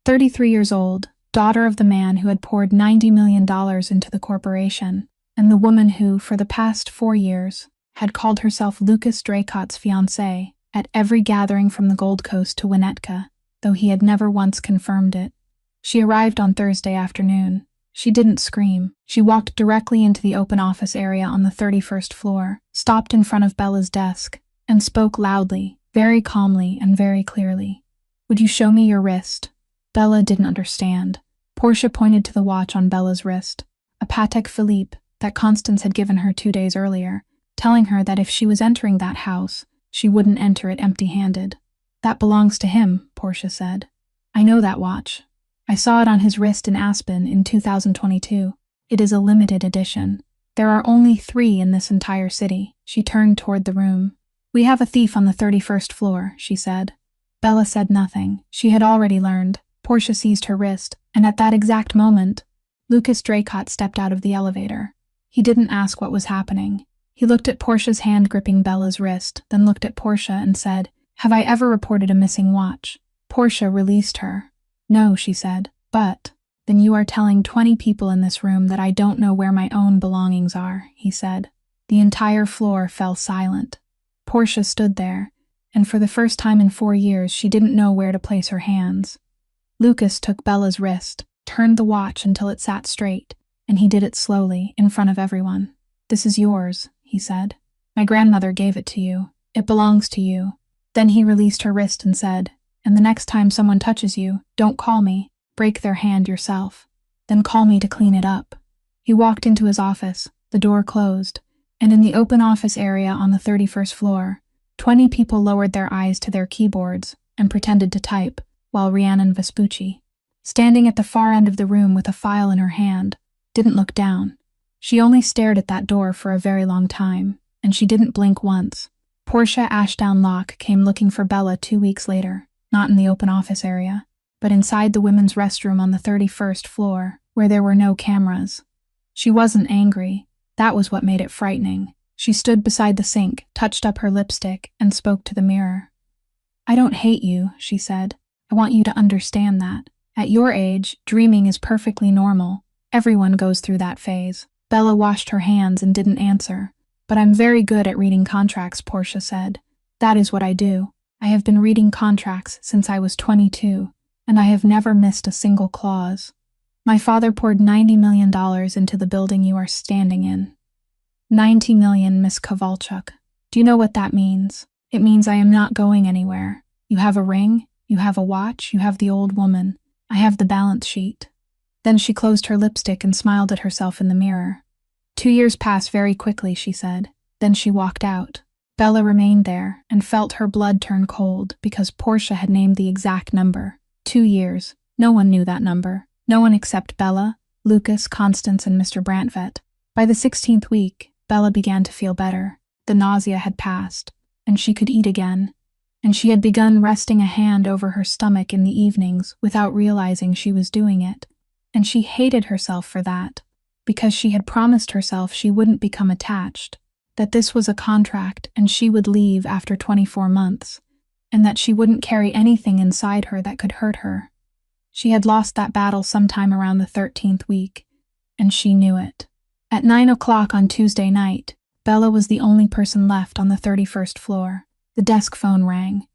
Speaker 1: 33 years old, daughter of the man who had poured $90 million into the corporation, and the woman who, for the past 4 years, had called herself Lucas Draycott's fiancée at every gathering from the Gold Coast to Winnetka, though he had never once confirmed it. She arrived on Thursday afternoon. She didn't scream. She walked directly into the open office area on the 31st floor, stopped in front of Bella's desk, and spoke loudly, very calmly and very clearly. "Would you show me your wrist?" Bella didn't understand. Portia pointed to the watch on Bella's wrist, a Patek Philippe that Constance had given her 2 days earlier, telling her that if she was entering that house, she wouldn't enter it empty-handed. "That belongs to him," Portia said. "I know that watch. I saw it on his wrist in Aspen in 2022. It is a limited edition. There are only 3 in this entire city. She turned toward the room. We have a thief on the 31st floor, she said. Bella said nothing. She had already learned. Portia seized her wrist, and at that exact moment, Lucas Draycott stepped out of the elevator. He didn't ask what was happening. He looked at Portia's hand gripping Bella's wrist, then looked at Portia and said, "Have I ever reported a missing watch?" Portia released her. "No," she said, "but..." "Then you are telling 20 people in this room that I don't know where my own belongings are," he said. The entire floor fell silent. Portia stood there, and for the first time in 4 years she didn't know where to place her hands. Lucas took Bella's wrist, turned the watch until it sat straight, and he did it slowly, in front of everyone. "This is yours," he said. "My grandmother gave it to you. It belongs to you." Then he released her wrist and said, "And the next time someone touches you, don't call me. Break their hand yourself. Then call me to clean it up." He walked into his office, the door closed, and in the open office area on the 31st floor, 20 people lowered their eyes to their keyboards and pretended to type, while Rhiannon Vespucci, standing at the far end of the room with a file in her hand, didn't look down. She only stared at that door for a very long time, and she didn't blink once. Portia Ashdown Locke came looking for Bella 2 weeks later, not in the open office area, but inside the women's restroom on the 31st floor, where there were no cameras. She wasn't angry. That was what made it frightening. She stood beside the sink, touched up her lipstick, and spoke to the mirror. "I don't hate you," she said. "I want you to understand that. At your age, dreaming is perfectly normal. Everyone goes through that phase." Bella washed her hands and didn't answer. "But I'm very good at reading contracts," Portia said. "That is what I do. I have been reading contracts since I was 22, and I have never missed a single clause. My father poured $90 million into the building you are standing in." $90 million, Miss Kovalchuk. Do you know what that means? It means I am not going anywhere. You have a ring, you have a watch, you have the old woman. I have the balance sheet. Then she closed her lipstick and smiled at herself in the mirror. 2 years passed very quickly, she said. Then she walked out. Bella remained there and felt her blood turn cold because Portia had named the exact number. 2 years. No one knew that number. No one except Bella, Lucas, Constance, and Mr. Brantvet. By the 16th week, Bella began to feel better. The nausea had passed, and she could eat again. And she had begun resting a hand over her stomach in the evenings without realizing she was doing it. And she hated herself for that, because she had promised herself she wouldn't become attached, that this was a contract and she would leave after 24 months, and that she wouldn't carry anything inside her that could hurt her. She had lost that battle sometime around the 13th week, and she knew it. At 9 o'clock on Tuesday night, Bella was the only person left on the 31st floor. The desk phone rang.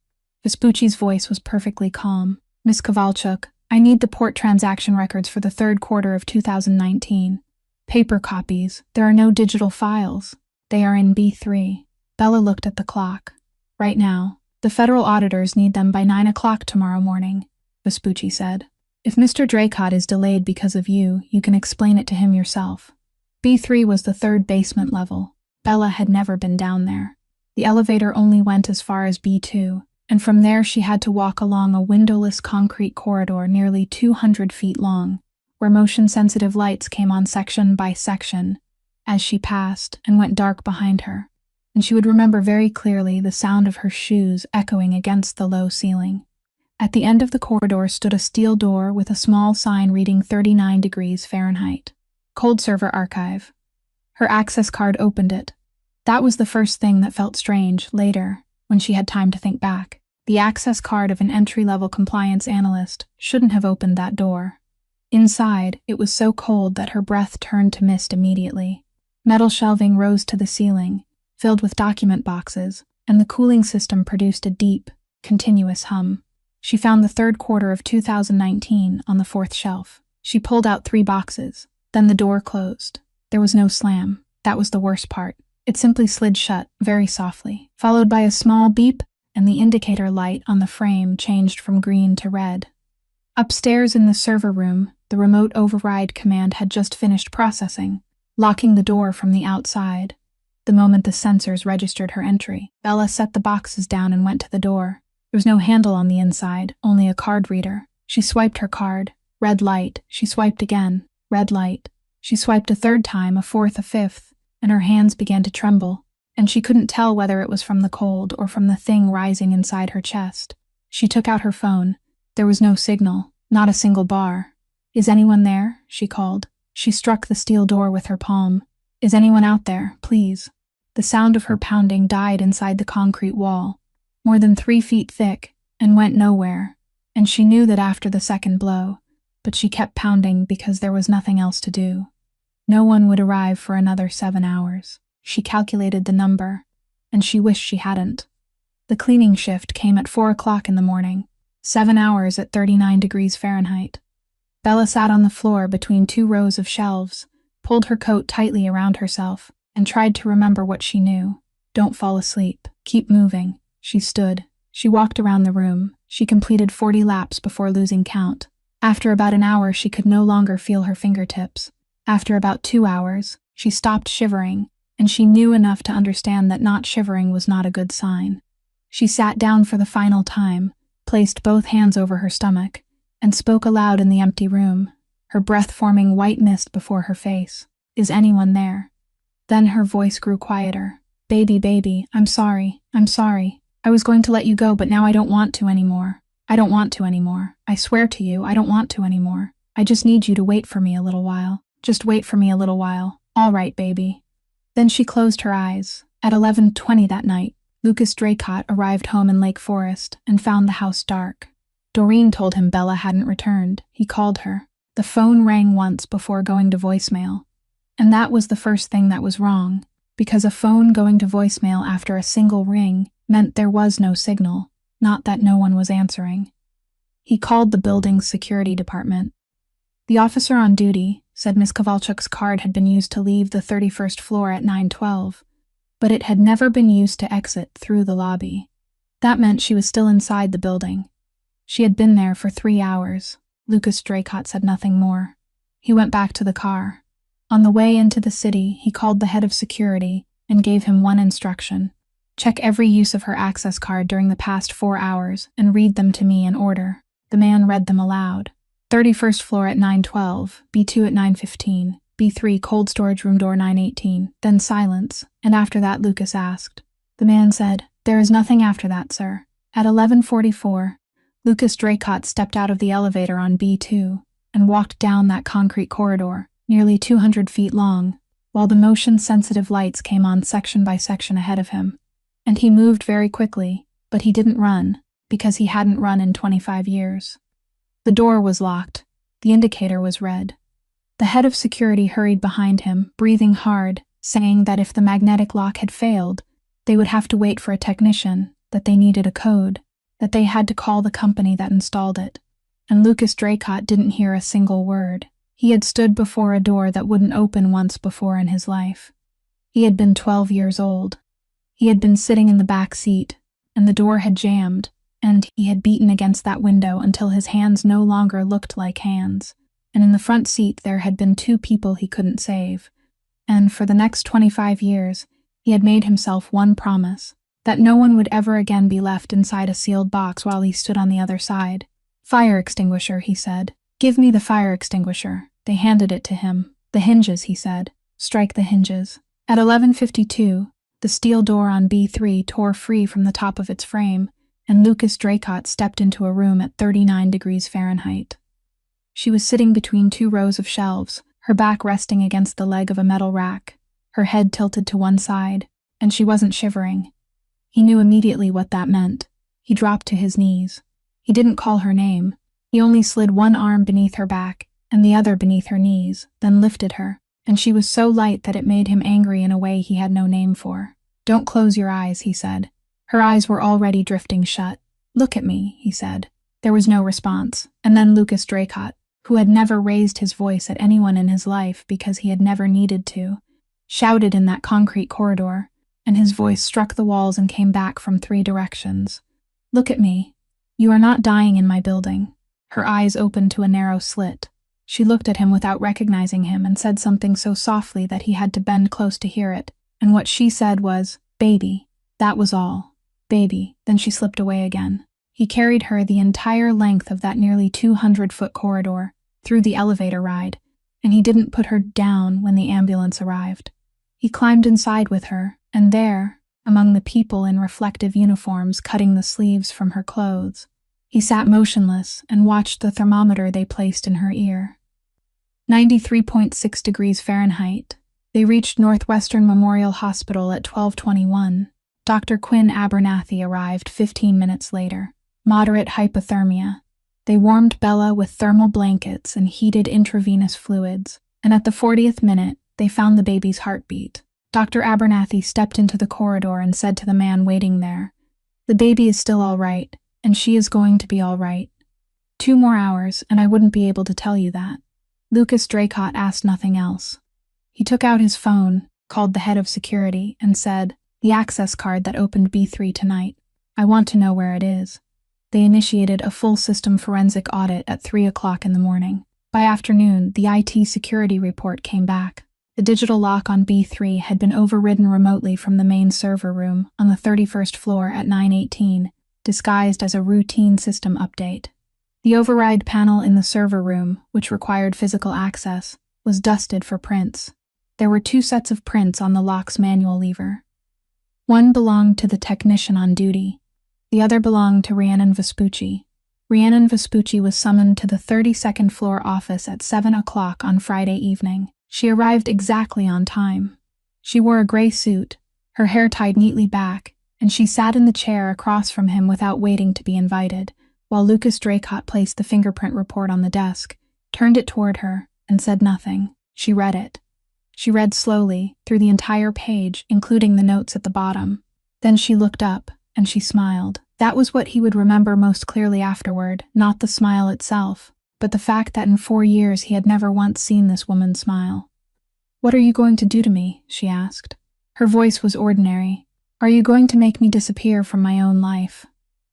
Speaker 1: Vespucci's voice was perfectly calm. "Miss Kovalchuk, I need the port transaction records for the 3rd quarter of 2019. Paper copies. There are no digital files. They are in B3. Bella looked at the clock. "Right now. The federal auditors need them by 9 o'clock tomorrow morning," Vespucci said. "If Mr. Draycott is delayed because of you, you can explain it to him yourself." B3 was the 3rd basement level. Bella had never been down there. The elevator only went as far as B2, and from there she had to walk along a windowless concrete corridor nearly 200 feet long, where motion-sensitive lights came on section by section as she passed and went dark behind her, and she would remember very clearly the sound of her shoes echoing against the low ceiling. At the end of the corridor stood a steel door with a small sign reading 39 degrees Fahrenheit. Cold Server Archive. Her access card opened it. That was the first thing that felt strange later, when she had time to think back. The access card of an entry-level compliance analyst shouldn't have opened that door. Inside, it was so cold that her breath turned to mist immediately. Metal shelving rose to the ceiling, filled with document boxes, and the cooling system produced a deep, continuous hum. She found the 3rd quarter of 2019 on the 4th shelf. She pulled out 3 boxes. Then the door closed. There was no slam. That was the worst part. It simply slid shut, very softly, followed by a small beep, and the indicator light on the frame changed from green to red. Upstairs in the server room, the remote override command had just finished processing, locking the door from the outside. The moment the sensors registered her entry, Bella set the boxes down and went to the door. There was no handle on the inside, only a card reader. She swiped her card. Red light. She swiped again. Red light. She swiped a third time, a fourth, a fifth, and her hands began to tremble, and she couldn't tell whether it was from the cold or from the thing rising inside her chest. She took out her phone. There was no signal, not a single bar. "Is anyone there?" she called. She struck the steel door with her palm. "Is anyone out there, please?" The sound of her pounding died inside the concrete wall, more than 3 feet thick, and went nowhere, and she knew that after the second blow, but she kept pounding because there was nothing else to do. No one would arrive for another 7 hours. She calculated the number, and she wished she hadn't. The cleaning shift came at 4 o'clock in the morning, 7 hours at 39 degrees Fahrenheit. Bella sat on the floor between 2 rows of shelves, pulled her coat tightly around herself, and tried to remember what she knew. Don't fall asleep. Keep moving. She stood. She walked around the room. She completed 40 laps before losing count. After about an hour, she could no longer feel her fingertips. After about 2 hours, she stopped shivering, and she knew enough to understand that not shivering was not a good sign. She sat down for the final time, placed both hands over her stomach, and spoke aloud in the empty room, her breath forming white mist before her face. "Is anyone there?" Then her voice grew quieter. Baby, I'm sorry. I was going to let you go, but now I don't want to anymore. I don't want to anymore. I swear to you, I don't want to anymore. I just need you to wait for me a little while. Just wait for me a little while. All right, baby." Then she closed her eyes. At 11:20 that night, Lucas Draycott arrived home in Lake Forest and found the house dark. Doreen told him Bella hadn't returned. He called her. The phone rang once before going to voicemail. And that was the first thing that was wrong, because a phone going to voicemail after a single ring meant there was no signal, not that no one was answering. He called the building's security department. The officer on duty said Miss Kovalchuk's card had been used to leave the 31st floor at 9:12, but it had never been used to exit through the lobby. That meant she was still inside the building. She had been there for 3 hours. Lucas Draycott said nothing more. He went back to the car. On the way into the city, he called the head of security and gave him one instruction. "Check every use of her access card during the past 4 hours and read them to me in order." The man read them aloud. 31st floor at 9:12, B2 at 9:15, B3 cold storage room door 9:18, then silence, and after that Lucas asked. The man said, "There is nothing after that, sir." At 11:44, Lucas Draycott stepped out of the elevator on B2 and walked down that concrete corridor, nearly 200 feet long, while the motion-sensitive lights came on section by section ahead of him. And he moved very quickly, but he didn't run, because he hadn't run in 25 years. The door was locked. The indicator was red. The head of security hurried behind him, breathing hard, saying that if the magnetic lock had failed, they would have to wait for a technician, that they needed a code, that they had to call the company that installed it. And Lucas Draycott didn't hear a single word. He had stood before a door that wouldn't open once before in his life. He had been 12 years old. He had been sitting in the back seat, and the door had jammed, and he had beaten against that window until his hands no longer looked like hands. And in the front seat there had been 2 people he couldn't save. And for the next 25 years, he had made himself one promise, that no one would ever again be left inside a sealed box while he stood on the other side. "Fire extinguisher," he said. "Give me the fire extinguisher." They handed it to him. "The hinges," he said. "Strike the hinges." At 11:52, the steel door on B3 tore free from the top of its frame, and Lucas Draycott stepped into a room at 39 degrees Fahrenheit. She was sitting between 2 rows of shelves, her back resting against the leg of a metal rack, her head tilted to one side, and she wasn't shivering. He knew immediately what that meant. He dropped to his knees. He didn't call her name. He only slid one arm beneath her back and the other beneath her knees, then lifted her, and she was so light that it made him angry in a way he had no name for. "Don't close your eyes," he said. Her eyes were already drifting shut. "Look at me," he said. There was no response, and then Lucas Draycott, who had never raised his voice at anyone in his life because he had never needed to, shouted in that concrete corridor, and his voice struck the walls and came back from 3 directions. "Look at me. You are not dying in my building." Her eyes opened to a narrow slit. She looked at him without recognizing him and said something so softly that he had to bend close to hear it, and what she said was, "Baby." That was all. "Baby." Then she slipped away again. He carried her the entire length of that nearly 200-foot corridor, through the elevator ride, and he didn't put her down when the ambulance arrived. He climbed inside with her, and there, among the people in reflective uniforms cutting the sleeves from her clothes, he sat motionless and watched the thermometer they placed in her ear. 93.6 degrees Fahrenheit. They reached Northwestern Memorial Hospital at 12:21. Dr. Quinn Abernathy arrived 15 minutes later. Moderate hypothermia. They warmed Bella with thermal blankets and heated intravenous fluids, and at the 40th minute, they found the baby's heartbeat. Dr. Abernathy stepped into the corridor and said to the man waiting there, "The baby is still all right, and she is going to be all right. 2 more hours, and I wouldn't be able to tell you that." Lucas Draycott asked nothing else. He took out his phone, called the head of security, and said, "The access card that opened B3 tonight. I want to know where it is." They initiated a full system forensic audit at 3 o'clock in the morning. By afternoon, the IT security report came back. The digital lock on B3 had been overridden remotely from the main server room on the 31st floor at 9:18, disguised as a routine system update. The override panel in the server room, which required physical access, was dusted for prints. There were 2 sets of prints on the lock's manual lever. One belonged to the technician on duty. The other belonged to Rhiannon Vespucci. Rhiannon Vespucci was summoned to the 32nd floor office at 7 o'clock on Friday evening. She arrived exactly on time. She wore a gray suit, her hair tied neatly back, and she sat in the chair across from him without waiting to be invited, while Lucas Draycott placed the fingerprint report on the desk, turned it toward her, and said nothing. She read it. She read slowly, through the entire page, including the notes at the bottom. Then she looked up, and she smiled. That was what he would remember most clearly afterward, not the smile itself, but the fact that in 4 years he had never once seen this woman smile. "What are you going to do to me?" she asked. Her voice was ordinary. "Are you going to make me disappear from my own life?"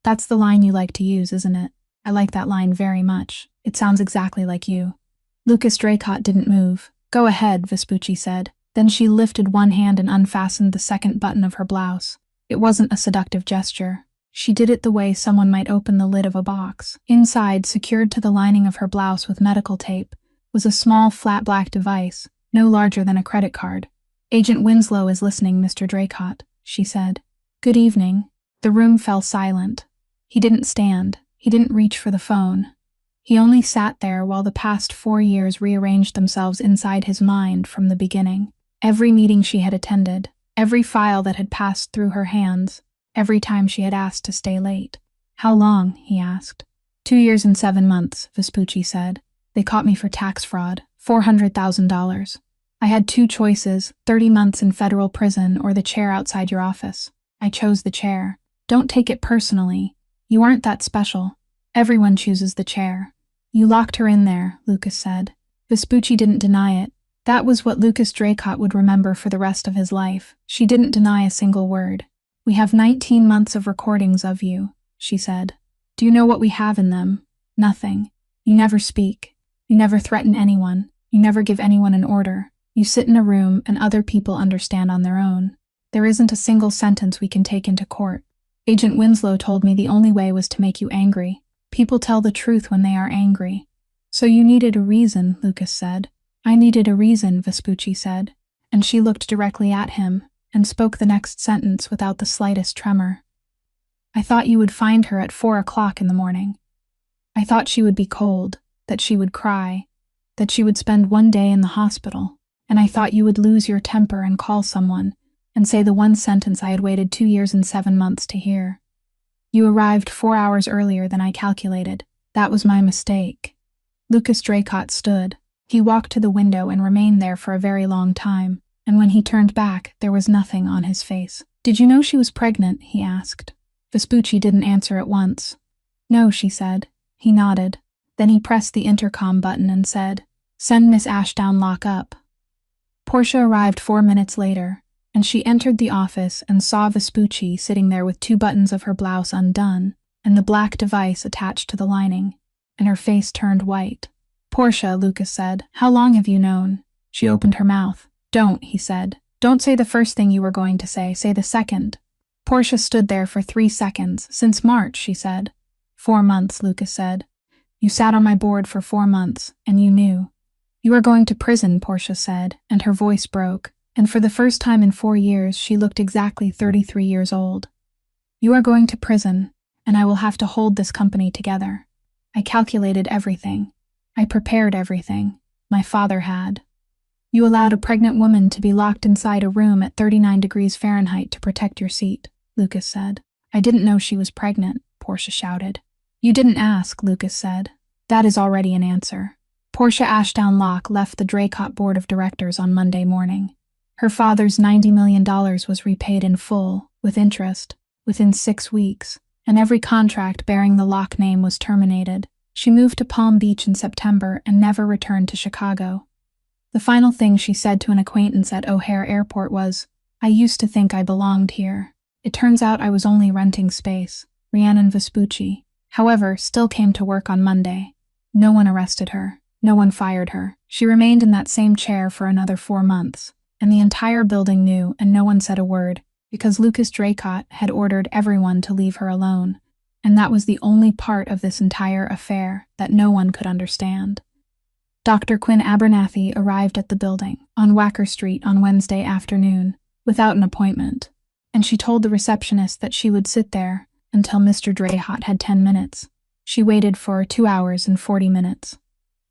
Speaker 1: "That's the line you like to use, isn't it?" "I like that line very much. It sounds exactly like you." Lucas Draycott didn't move. "Go ahead," Vespucci said. Then she lifted one hand and unfastened the second button of her blouse. It wasn't a seductive gesture. She did it the way someone might open the lid of a box. Inside, secured to the lining of her blouse with medical tape, was a small, flat black device, no larger than a credit card. "Agent Winslow is listening, Mr. Draycott," she said. "Good evening." The room fell silent. He didn't stand. He didn't reach for the phone. He only sat there while the past 4 years rearranged themselves inside his mind from the beginning. Every meeting she had attended, every file that had passed through her hands, every time she had asked to stay late. "How long?" he asked. 2 years and 7 months, Vespucci said. "They caught me for tax fraud, $400,000. I had 2 choices, 30 months in federal prison or the chair outside your office. I chose the chair. Don't take it personally. You aren't that special. Everyone chooses the chair." "You locked her in there," Lucas said. Vespucci didn't deny it. That was what Lucas Draycott would remember for the rest of his life. She didn't deny a single word. "We have 19 months of recordings of you," she said. "Do you know what we have in them? Nothing. You never speak. You never threaten anyone. You never give anyone an order. You sit in a room and other people understand on their own. There isn't a single sentence we can take into court. Agent Winslow told me the only way was to make you angry. People tell the truth when they are angry." "So you needed a reason," Lucas said. "I needed a reason," Vespucci said, and she looked directly at him and spoke the next sentence without the slightest tremor. "I thought you would find her at 4 o'clock in the morning. I thought she would be cold, that she would cry, that she would spend 1 day in the hospital, and I thought you would lose your temper and call someone and say the one sentence I had waited 2 years and 7 months to hear. You arrived 4 hours earlier than I calculated. That was my mistake." Lucas Draycott stood. He walked to the window and remained there for a very long time, and when he turned back, there was nothing on his face. "Did you know she was pregnant?" he asked. Vespucci didn't answer at once. "No," she said. He nodded. Then he pressed the intercom button and said, "Send Miss Ashdown lock up." Portia arrived 4 minutes later, and she entered the office and saw Vespucci sitting there with 2 buttons of her blouse undone and the black device attached to the lining, and her face turned white. "Portia," Lucas said, "how long have you known?" She opened her mouth. "Don't," he said. "Don't say the first thing you were going to say the second." Portia stood there for 3 seconds. "Since March," she said. 4 months, Lucas said. You sat on my board for 4 months, and you knew. You are going to prison, Portia said, and her voice broke, and for the first time in 4 years she looked exactly 33 years old. You are going to prison, and I will have to hold this company together. I calculated everything. I prepared everything. My father had. You allowed a pregnant woman to be locked inside a room at 39 degrees Fahrenheit to protect your seat, Lucas said. I didn't know she was pregnant, Portia shouted. You didn't ask, Lucas said. That is already an answer. Portia Ashdown Locke left the Draycott Board of Directors on Monday morning. Her father's $90 million was repaid in full, with interest, within 6 weeks, and every contract bearing the Locke name was terminated. She moved to Palm Beach in September and never returned to Chicago. The final thing she said to an acquaintance at O'Hare Airport was, I used to think I belonged here. It turns out I was only renting space. Rhiannon Vespucci, however, still came to work on Monday. No one arrested her. No one fired her. She remained in that same chair for another 4 months, and the entire building knew and no one said a word, because Lucas Draycott had ordered everyone to leave her alone, and that was the only part of this entire affair that no one could understand. Dr. Quinn Abernathy arrived at the building on Wacker Street on Wednesday afternoon, without an appointment, and she told the receptionist that she would sit there until Mr. Draycott had 10 minutes. She waited for 2 hours and 40 minutes.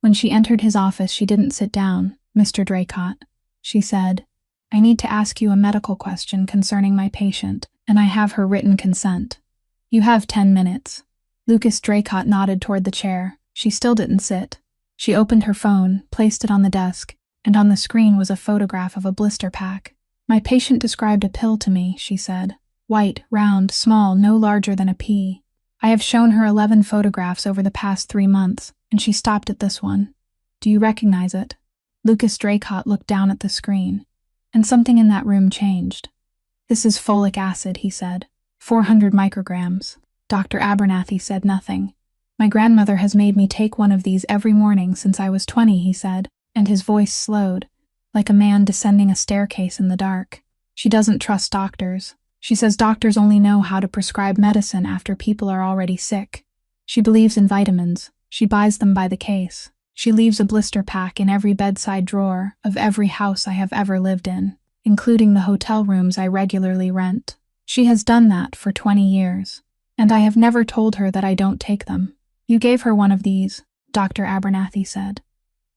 Speaker 1: When she entered his office, she didn't sit down. Mr. Draycott, she said, I need to ask you a medical question concerning my patient, and I have her written consent. You have 10 minutes. Lucas Draycott nodded toward the chair. She still didn't sit. She opened her phone, placed it on the desk, and on the screen was a photograph of a blister pack. My patient described a pill to me, she said. White, round, small, no larger than a pea. I have shown her 11 photographs over the past 3 months, and she stopped at this one. Do you recognize it? Lucas Draycott looked down at the screen, and something in that room changed. This is folic acid, he said. 400 micrograms. Dr. Abernathy said nothing. My grandmother has made me take one of these every morning since I was 20, he said, and his voice slowed, like a man descending a staircase in the dark. She doesn't trust doctors. She says doctors only know how to prescribe medicine after people are already sick. She believes in vitamins. She buys them by the case. She leaves a blister pack in every bedside drawer of every house I have ever lived in, including the hotel rooms I regularly rent. She has done that for 20 years, and I have never told her that I don't take them. You gave her one of these, Dr. Abernathy said.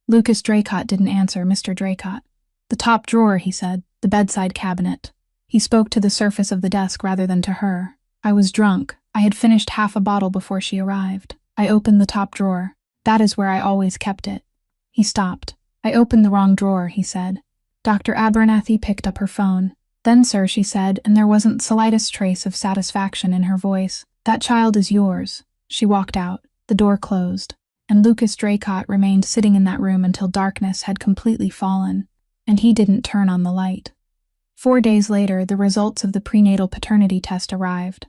Speaker 1: Lucas Draycott didn't answer Mr. Draycott. The top drawer, he said, the bedside cabinet. He spoke to the surface of the desk rather than to her. I was drunk. I had finished half a bottle before she arrived. I opened the top drawer. That is where I always kept it. He stopped. I opened the wrong drawer, he said. Dr. Abernathy picked up her phone. Then, sir, she said, and there wasn't the slightest trace of satisfaction in her voice. That child is yours. She walked out. The door closed, and Lucas Draycott remained sitting in that room until darkness had completely fallen, and he didn't turn on the light. 4 days later, the results of the prenatal paternity test arrived.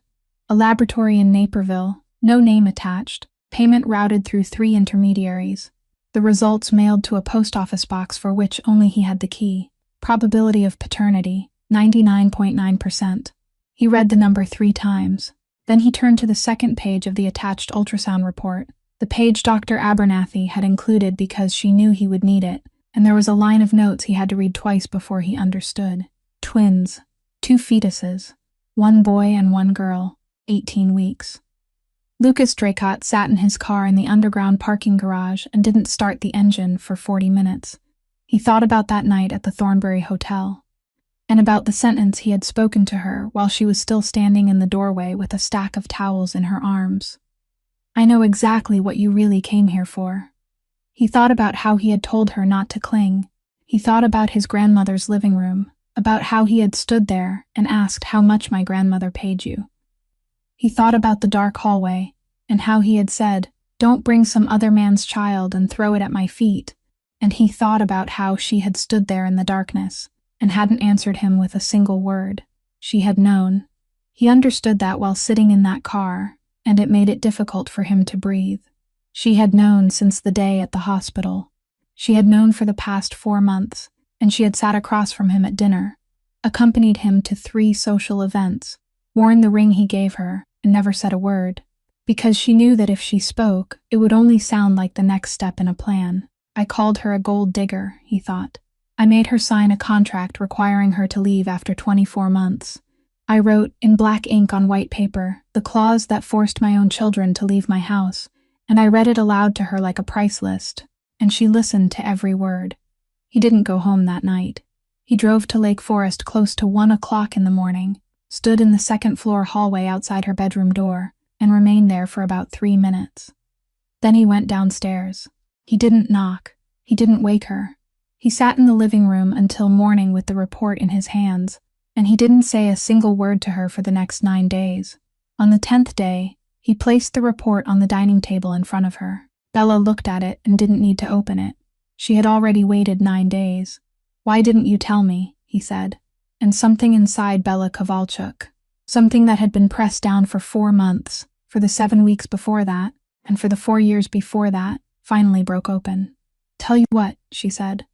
Speaker 1: A laboratory in Naperville, no name attached, payment routed through 3 intermediaries. The results mailed to a post office box for which only he had the key. Probability of paternity, 99.9%. He read the number 3 times. Then he turned to the second page of the attached ultrasound report, the page Dr. Abernathy had included because she knew he would need it, and there was a line of notes he had to read twice before he understood. Twins. 2 fetuses. 1 boy and 1 girl. 18 weeks. Lucas Draycott sat in his car in the underground parking garage and didn't start the engine for 40 minutes. He thought about that night at the Thornbury Hotel, and about the sentence he had spoken to her while she was still standing in the doorway with a stack of towels in her arms. I know exactly what you really came here for. He thought about how he had told her not to cling. He thought about his grandmother's living room, about how he had stood there and asked how much my grandmother paid you. He thought about the dark hallway, and how he had said, "Don't bring some other man's child and throw it at my feet," and he thought about how she had stood there in the darkness, and hadn't answered him with a single word. She had known. He understood that while sitting in that car, and it made it difficult for him to breathe. She had known since the day at the hospital. She had known for the past 4 months, and she had sat across from him at dinner, accompanied him to 3 social events, worn the ring he gave her, and never said a word, because she knew that if she spoke, it would only sound like the next step in a plan. I called her a gold digger, he thought. I made her sign a contract requiring her to leave after 24 months. I wrote, in black ink on white paper, the clause that forced my own children to leave my house, and I read it aloud to her like a price list, and she listened to every word. He didn't go home that night. He drove to Lake Forest close to 1 o'clock in the morning, stood in the second-floor hallway outside her bedroom door, and remained there for about 3 minutes. Then he went downstairs. He didn't knock. He didn't wake her. He sat in the living room until morning with the report in his hands, and he didn't say a single word to her for the next 9 days. On the 10th day, he placed the report on the dining table in front of her. Bella looked at it and didn't need to open it. She had already waited 9 days. Why didn't you tell me? He said. And something inside Bella Kovalchuk, something that had been pressed down for 4 months, for the 7 weeks before that, and for the 4 years before that, finally broke open. Tell you what, she said.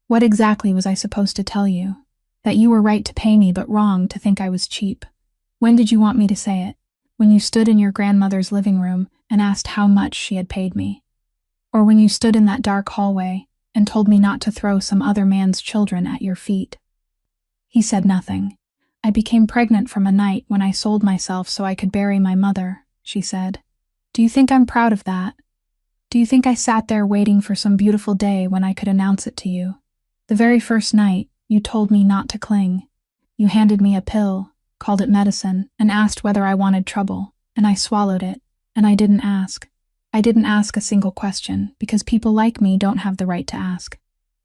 Speaker 1: What exactly was I supposed to tell you? That you were right to pay me but wrong to think I was cheap. When did you want me to say it? When you stood in your grandmother's living room and asked how much she had paid me? Or when you stood in that dark hallway and told me not to throw some other man's children at your feet? He said nothing. I became pregnant from a night when I sold myself so I could bury my mother, she said. Do you think I'm proud of that? Do you think I sat there waiting for some beautiful day when I could announce it to you? The very first night, you told me not to cling. You handed me a pill, called it medicine, and asked whether I wanted trouble, and I swallowed it, and I didn't ask. I didn't ask a single question, because people like me don't have the right to ask.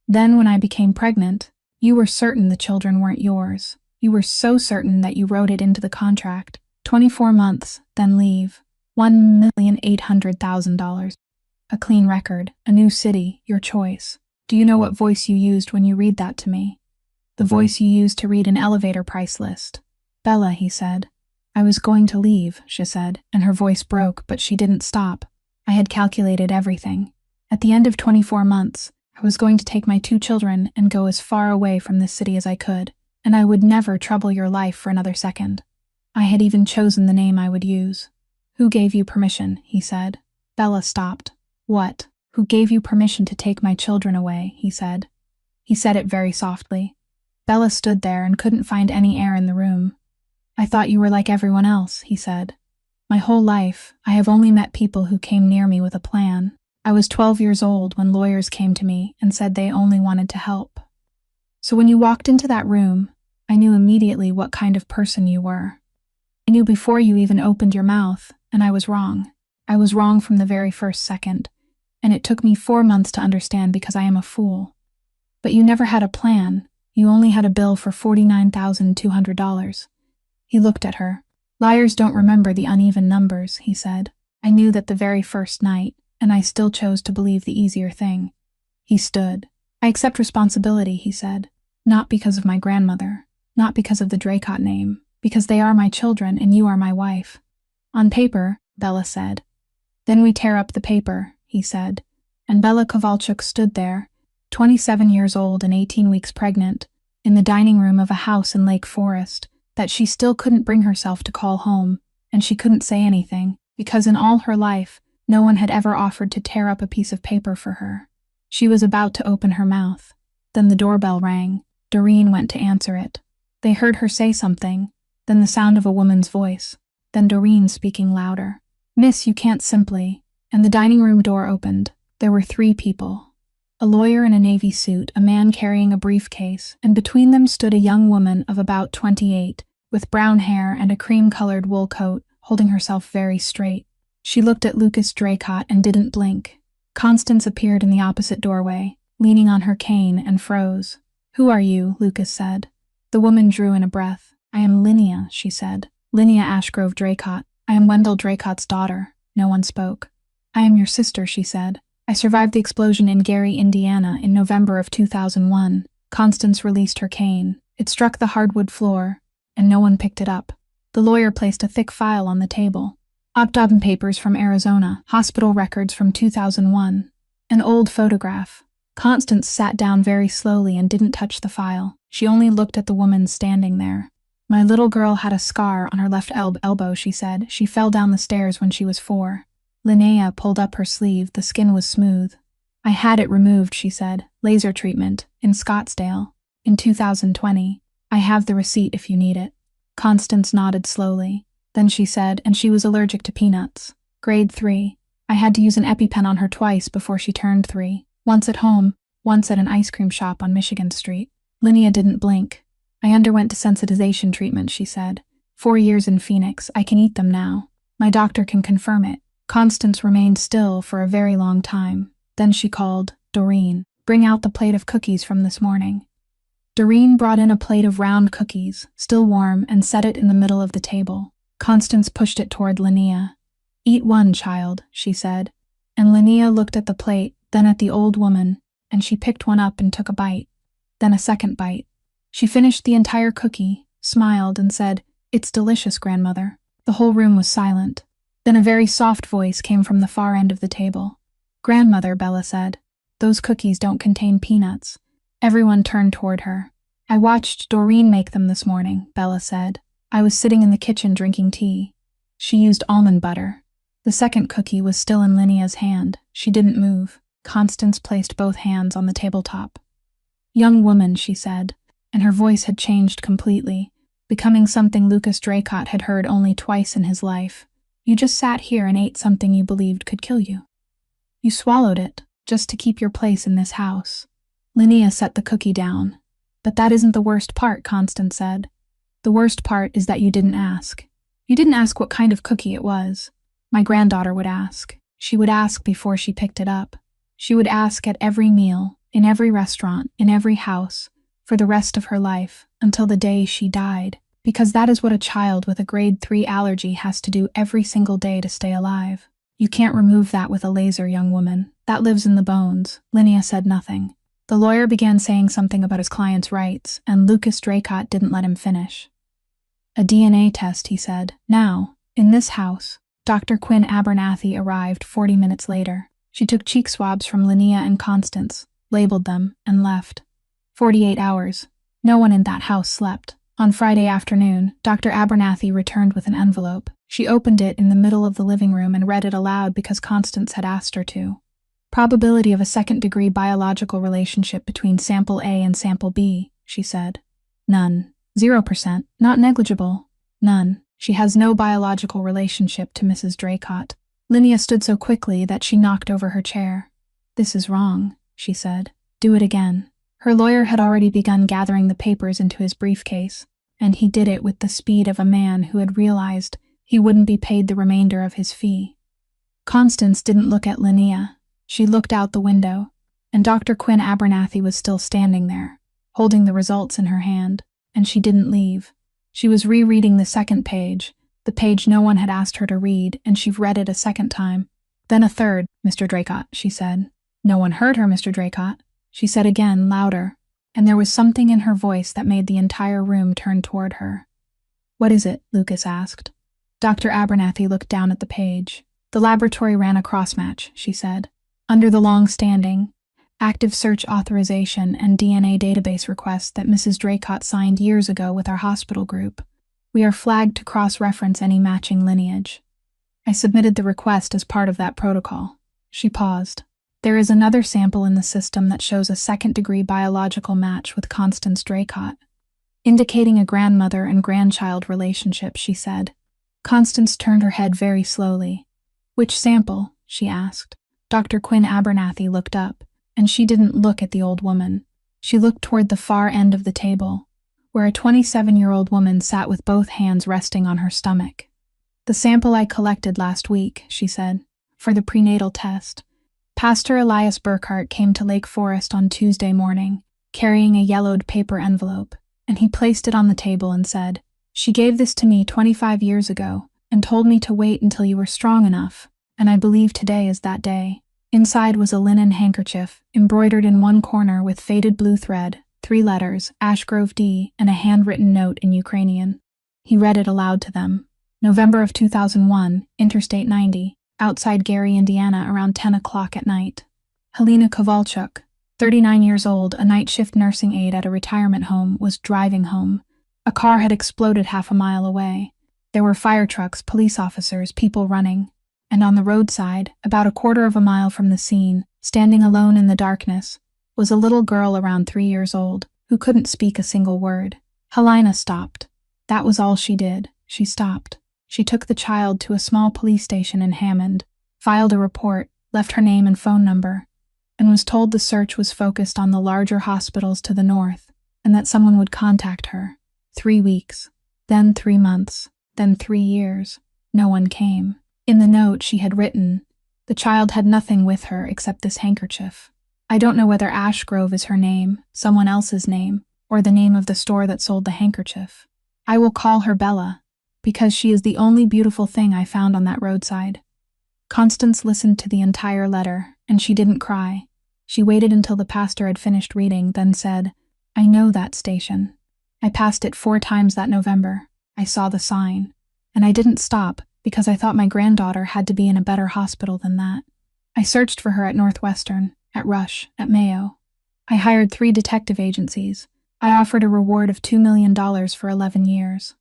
Speaker 1: Then when I became pregnant, you were certain the children weren't yours. You were so certain that you wrote it into the contract. 24 months, then leave. $1,800,000. A clean record, a new city, your choice. Do you know what voice you used when you read that to me? The voice you used to read an elevator price list. Bella, he said. I was going to leave, she said, and her voice broke, but she didn't stop. I had calculated everything. At the end of 24 months, I was going to take my 2 children and go as far away from this city as I could, and I would never trouble your life for another second. I had even chosen the name I would use. Who gave you permission? He said. Bella stopped. What? Who gave you permission to take my children away? He said. He said it very softly. Bella stood there and couldn't find any air in the room. I thought you were like everyone else, he said. My whole life, I have only met people who came near me with a plan. I was 12 years old when lawyers came to me and said they only wanted to help. So when you walked into that room, I knew immediately what kind of person you were. I knew before you even opened your mouth, and I was wrong. I was wrong from the very first second, and it took me 4 months to understand because I am a fool. But you never had a plan. You only had a bill for $49,200. He looked at her. Liars don't remember the uneven numbers, he said. I knew that the very first night, and I still chose to believe the easier thing. He stood. I accept responsibility, he said. Not because of my grandmother, not because of the Dracot name, because they are my children and you are my wife. On paper, Bella said. Then we tear up the paper, he said, and Bella Kovalchuk stood there, 27 years old and 18 weeks pregnant, in the dining room of a house in Lake Forest, that she still couldn't bring herself to call home, and she couldn't say anything, because in all her life, no one had ever offered to tear up a piece of paper for her. She was about to open her mouth. Then the doorbell rang. Doreen went to answer it. They heard her say something, then the sound of a woman's voice, then Doreen speaking louder. Miss, you can't simply. And the dining room door opened. There were 3 people. A lawyer in a navy suit, a man carrying a briefcase, and between them stood a young woman of about 28, with brown hair and a cream-colored wool coat, holding herself very straight. She looked at Lucas Dracot and didn't blink. Constance appeared in the opposite doorway, leaning on her cane, and froze. Who are you? Lucas said. The woman drew in a breath. I am Linnea, she said. Linnea Ashgrove Dracot. I am Wendell Dracot's daughter. No one spoke. I am your sister, she said. I survived the explosion in Gary, Indiana in November of 2001. Constance released her cane. It struck the hardwood floor, and no one picked it up. The lawyer placed a thick file on the table. Optom papers from Arizona, hospital records from 2001. An old photograph. Constance sat down very slowly and didn't touch the file. She only looked at the woman standing there. My little girl had a scar on her left elbow, she said. She fell down the stairs when she was 4. Linnea pulled up her sleeve. The skin was smooth. I had it removed, she said. Laser treatment, in Scottsdale, in 2020. I have the receipt if you need it. Constance nodded slowly. Then she said, and she was allergic to peanuts. Grade 3. I had to use an EpiPen on her twice before she turned 3. Once at home, once at an ice cream shop on Michigan Street. Linnea didn't blink. I underwent desensitization treatment, she said. 4 years in Phoenix. I can eat them now. My doctor can confirm it. Constance remained still for a very long time. Then she called, Doreen, bring out the plate of cookies from this morning. Doreen brought in a plate of round cookies, still warm, and set it in the middle of the table. Constance pushed it toward Linnea. Eat one, child, she said. And Linnea looked at the plate, then at the old woman, and she picked one up and took a bite. Then a second bite. She finished the entire cookie, smiled, and said, It's delicious, grandmother. The whole room was silent. Then a very soft voice came from the far end of the table. Grandmother, Bella said. Those cookies don't contain peanuts. Everyone turned toward her. I watched Doreen make them this morning, Bella said. I was sitting in the kitchen drinking tea. She used almond butter. The second cookie was still in Linnea's hand. She didn't move. Constance placed both hands on the tabletop. Young woman, she said, and her voice had changed completely, becoming something Lucas Draycott had heard only twice in his life. You just sat here and ate something you believed could kill you. You swallowed it, just to keep your place in this house. Linnea set the cookie down. But that isn't the worst part, Constance said. The worst part is that you didn't ask. You didn't ask what kind of cookie it was. My granddaughter would ask. She would ask before she picked it up. She would ask at every meal, in every restaurant, in every house, for the rest of her life, until the day she died. Because that is what a child with a grade 3 allergy has to do every single day to stay alive. You can't remove that with a laser, young woman. That lives in the bones. Linnea said nothing. The lawyer began saying something about his client's rights, and Lucas Draycott didn't let him finish. A DNA test, he said. Now, in this house, Dr. Quinn Abernathy arrived 40 minutes later. She took cheek swabs from Linnea and Constance, labeled them, and left. 48 hours. No one in that house slept. On Friday afternoon, Dr. Abernathy returned with an envelope. She opened it in the middle of the living room and read it aloud because Constance had asked her to. Probability of a second-degree biological relationship between sample A and sample B, she said. None. 0%. Not negligible. None. She has no biological relationship to Mrs. Draycott. Linnea stood so quickly that she knocked over her chair. This is wrong, she said. Do it again. Her lawyer had already begun gathering the papers into his briefcase, and he did it with the speed of a man who had realized he wouldn't be paid the remainder of his fee. Constance didn't look at Linnea. She looked out the window, and Dr. Quinn Abernathy was still standing there, holding the results in her hand, and she didn't leave. She was rereading the second page, the page no one had asked her to read, and she read it a second time. Then a third. Mr. Draycott, she said. No one heard her, Mr. Draycott. She said again, louder, and there was something in her voice that made the entire room turn toward her. What is it? Lucas asked. Dr. Abernathy looked down at the page. The laboratory ran a crossmatch, she said. Under the long-standing, active search authorization and DNA database request that Mrs. Draycott signed years ago with our hospital group, we are flagged to cross-reference any matching lineage. I submitted the request as part of that protocol. She paused. There is another sample in the system that shows a second-degree biological match with Constance Draycott, indicating a grandmother and grandchild relationship, she said. Constance turned her head very slowly. Which sample? She asked. Dr. Quinn Abernathy looked up, and she didn't look at the old woman. She looked toward the far end of the table, where a 27-year-old woman sat with both hands resting on her stomach. The sample I collected last week, she said, for the prenatal test. Pastor Elias Burkhart came to Lake Forest on Tuesday morning, carrying a yellowed paper envelope, and he placed it on the table and said, She gave this to me 25 years ago and told me to wait until you were strong enough, and I believe today is that day. Inside was a linen handkerchief, embroidered in one corner with faded blue thread, 3 letters, Ashgrove D, and a handwritten note in Ukrainian. He read it aloud to them. November of 2001, Interstate 90, outside Gary, Indiana, around 10 o'clock at night. Helena Kovalchuk, 39 years old, a night shift nursing aide at a retirement home, was driving home. A car had exploded half a mile away. There were fire trucks, police officers, people running. And on the roadside, about a quarter of a mile from the scene, standing alone in the darkness, was a little girl around 3 years old, who couldn't speak a single word. Helena stopped. That was all she did. She stopped. She took the child to a small police station in Hammond, filed a report, left her name and phone number, and was told the search was focused on the larger hospitals to the north, and that someone would contact her. 3 weeks, then 3 months, then 3 years. No one came. In the note she had written, the child had nothing with her except this handkerchief. I don't know whether Ashgrove is her name, someone else's name, or the name of the store that sold the handkerchief. I will call her Bella, because she is the only beautiful thing I found on that roadside. Constance listened to the entire letter, and she didn't cry. She waited until the pastor had finished reading, then said, I know that station. I passed it 4 times that November. I saw the sign. And I didn't stop, because I thought my granddaughter had to be in a better hospital than that. I searched for her at Northwestern, at Rush, at Mayo. I hired 3 detective agencies. I offered a reward of $2 million for 11 years.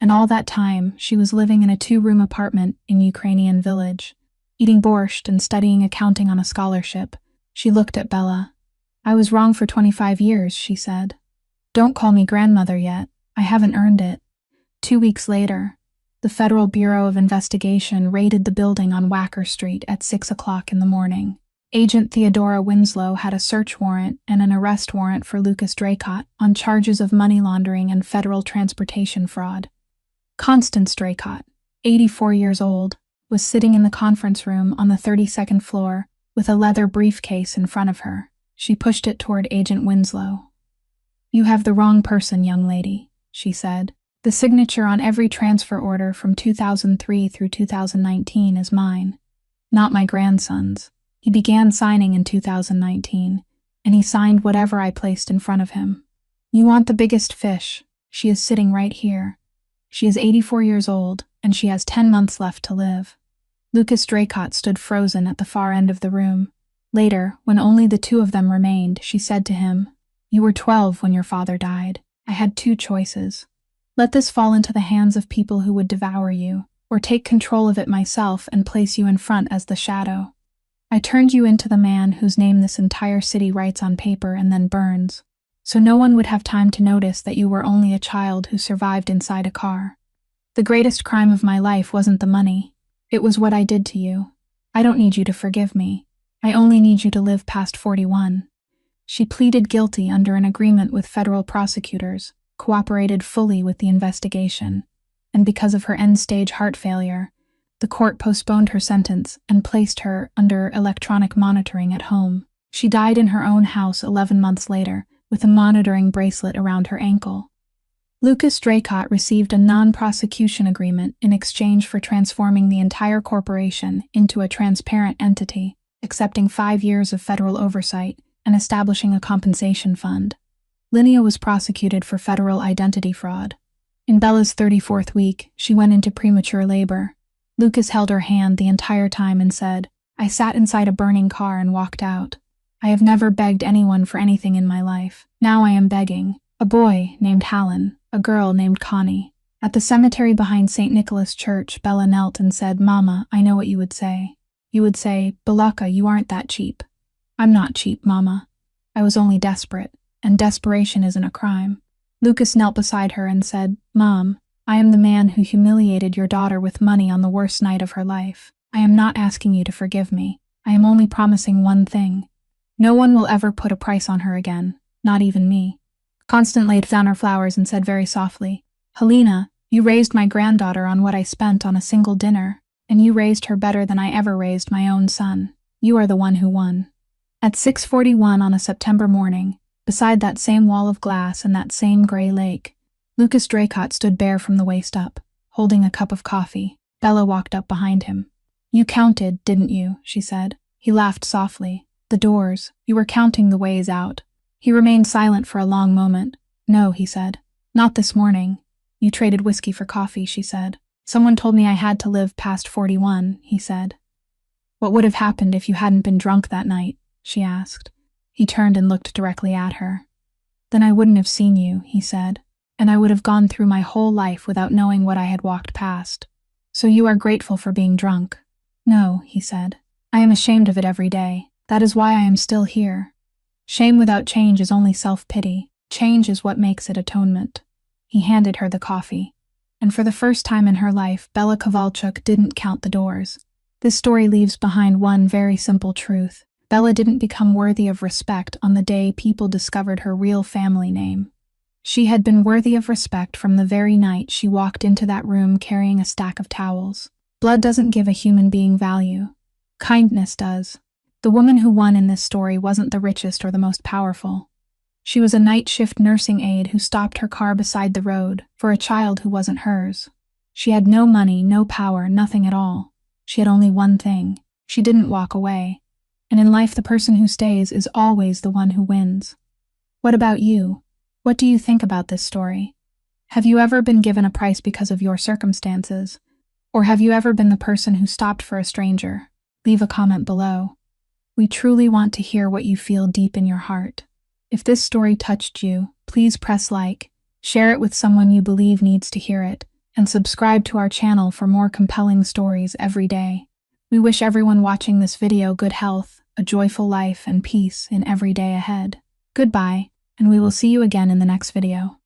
Speaker 1: And all that time, she was living in a 2-room apartment in Ukrainian village, eating borscht and studying accounting on a scholarship. She looked at Bella. I was wrong for 25 years, she said. Don't call me grandmother yet. I haven't earned it. 2 weeks later, the Federal Bureau of Investigation raided the building on Wacker Street at 6 o'clock in the morning. Agent Theodora Winslow had a search warrant and an arrest warrant for Lucas Draycott on charges of money laundering and federal transportation fraud. Constance Draycott, 84 years old, was sitting in the conference room on the 32nd floor with a leather briefcase in front of her. She pushed it toward Agent Winslow. You have the wrong person, young lady, she said. The signature on every transfer order from 2003 through 2019 is mine, not my grandson's. He began signing in 2019, and he signed whatever I placed in front of him. You want the biggest fish. She is sitting right here. She is 84 years old, and she has 10 months left to live. Lucas Draycott stood frozen at the far end of the room. Later, when only the 2 of them remained, she said to him, You were 12 when your father died. I had 2 choices. Let this fall into the hands of people who would devour you, or take control of it myself and place you in front as the shadow. I turned you into the man whose name this entire city writes on paper and then burns, so no one would have time to notice that you were only a child who survived inside a car. The greatest crime of my life wasn't the money. It was what I did to you. I don't need you to forgive me. I only need you to live past 41. She pleaded guilty under an agreement with federal prosecutors, cooperated fully with the investigation, and because of her end-stage heart failure, the court postponed her sentence and placed her under electronic monitoring at home. She died in her own house 11 months later, with a monitoring bracelet around her ankle. Lucas Draycott received a non-prosecution agreement in exchange for transforming the entire corporation into a transparent entity, accepting 5 years of federal oversight, and establishing a compensation fund. Linnea was prosecuted for federal identity fraud. In Bella's 34th week, she went into premature labor. Lucas held her hand the entire time and said, I sat inside a burning car and walked out. I have never begged anyone for anything in my life. Now I am begging. A boy named Hallen, a girl named Connie. At the cemetery behind St. Nicholas Church, Bella knelt and said, Mama, I know what you would say. You would say, Belaka, you aren't that cheap. I'm not cheap, Mama. I was only desperate, and desperation isn't a crime. Lucas knelt beside her and said, Mom, I am the man who humiliated your daughter with money on the worst night of her life. I am not asking you to forgive me. I am only promising one thing. No one will ever put a price on her again, not even me. Constance laid down her flowers and said very softly, Helena, you raised my granddaughter on what I spent on a single dinner, and you raised her better than I ever raised my own son. You are the one who won. At 6:41 on a September morning, beside that same wall of glass and that same gray lake, Lucas Draycott stood bare from the waist up, holding a cup of coffee. Bella walked up behind him. You counted, didn't you? She said. He laughed softly. The doors. You were counting the ways out. He remained silent for a long moment. No, he said. Not this morning. You traded whiskey for coffee, she said. Someone told me I had to live past 41, he said. What would have happened if you hadn't been drunk that night? She asked. He turned and looked directly at her. Then I wouldn't have seen you, he said. and I would have gone through my whole life without knowing what I had walked past. So you are grateful for being drunk? No, he said. I am ashamed of it every day. That is why I am still here. Shame without change is only self-pity. Change is what makes it atonement. He handed her the coffee. And for the first time in her life, Bella Kovalchuk didn't count the doors. This story leaves behind one very simple truth. Bella didn't become worthy of respect on the day people discovered her real family name. She had been worthy of respect from the very night she walked into that room carrying a stack of towels. Blood doesn't give a human being value. Kindness does. The woman who won in this story wasn't the richest or the most powerful. She was a night shift nursing aide who stopped her car beside the road for a child who wasn't hers. She had no money, no power, nothing at all. She had only one thing. She didn't walk away. And in life, the person who stays is always the one who wins. What about you? What do you think about this story? Have you ever been given a price because of your circumstances? Or have you ever been the person who stopped for a stranger? Leave a comment below. We truly want to hear what you feel deep in your heart. If this story touched you, please press like, share it with someone you believe needs to hear it, and subscribe to our channel for more compelling stories every day. We wish everyone watching this video good health, a joyful life, and peace in every day ahead. Goodbye, and we will see you again in the next video.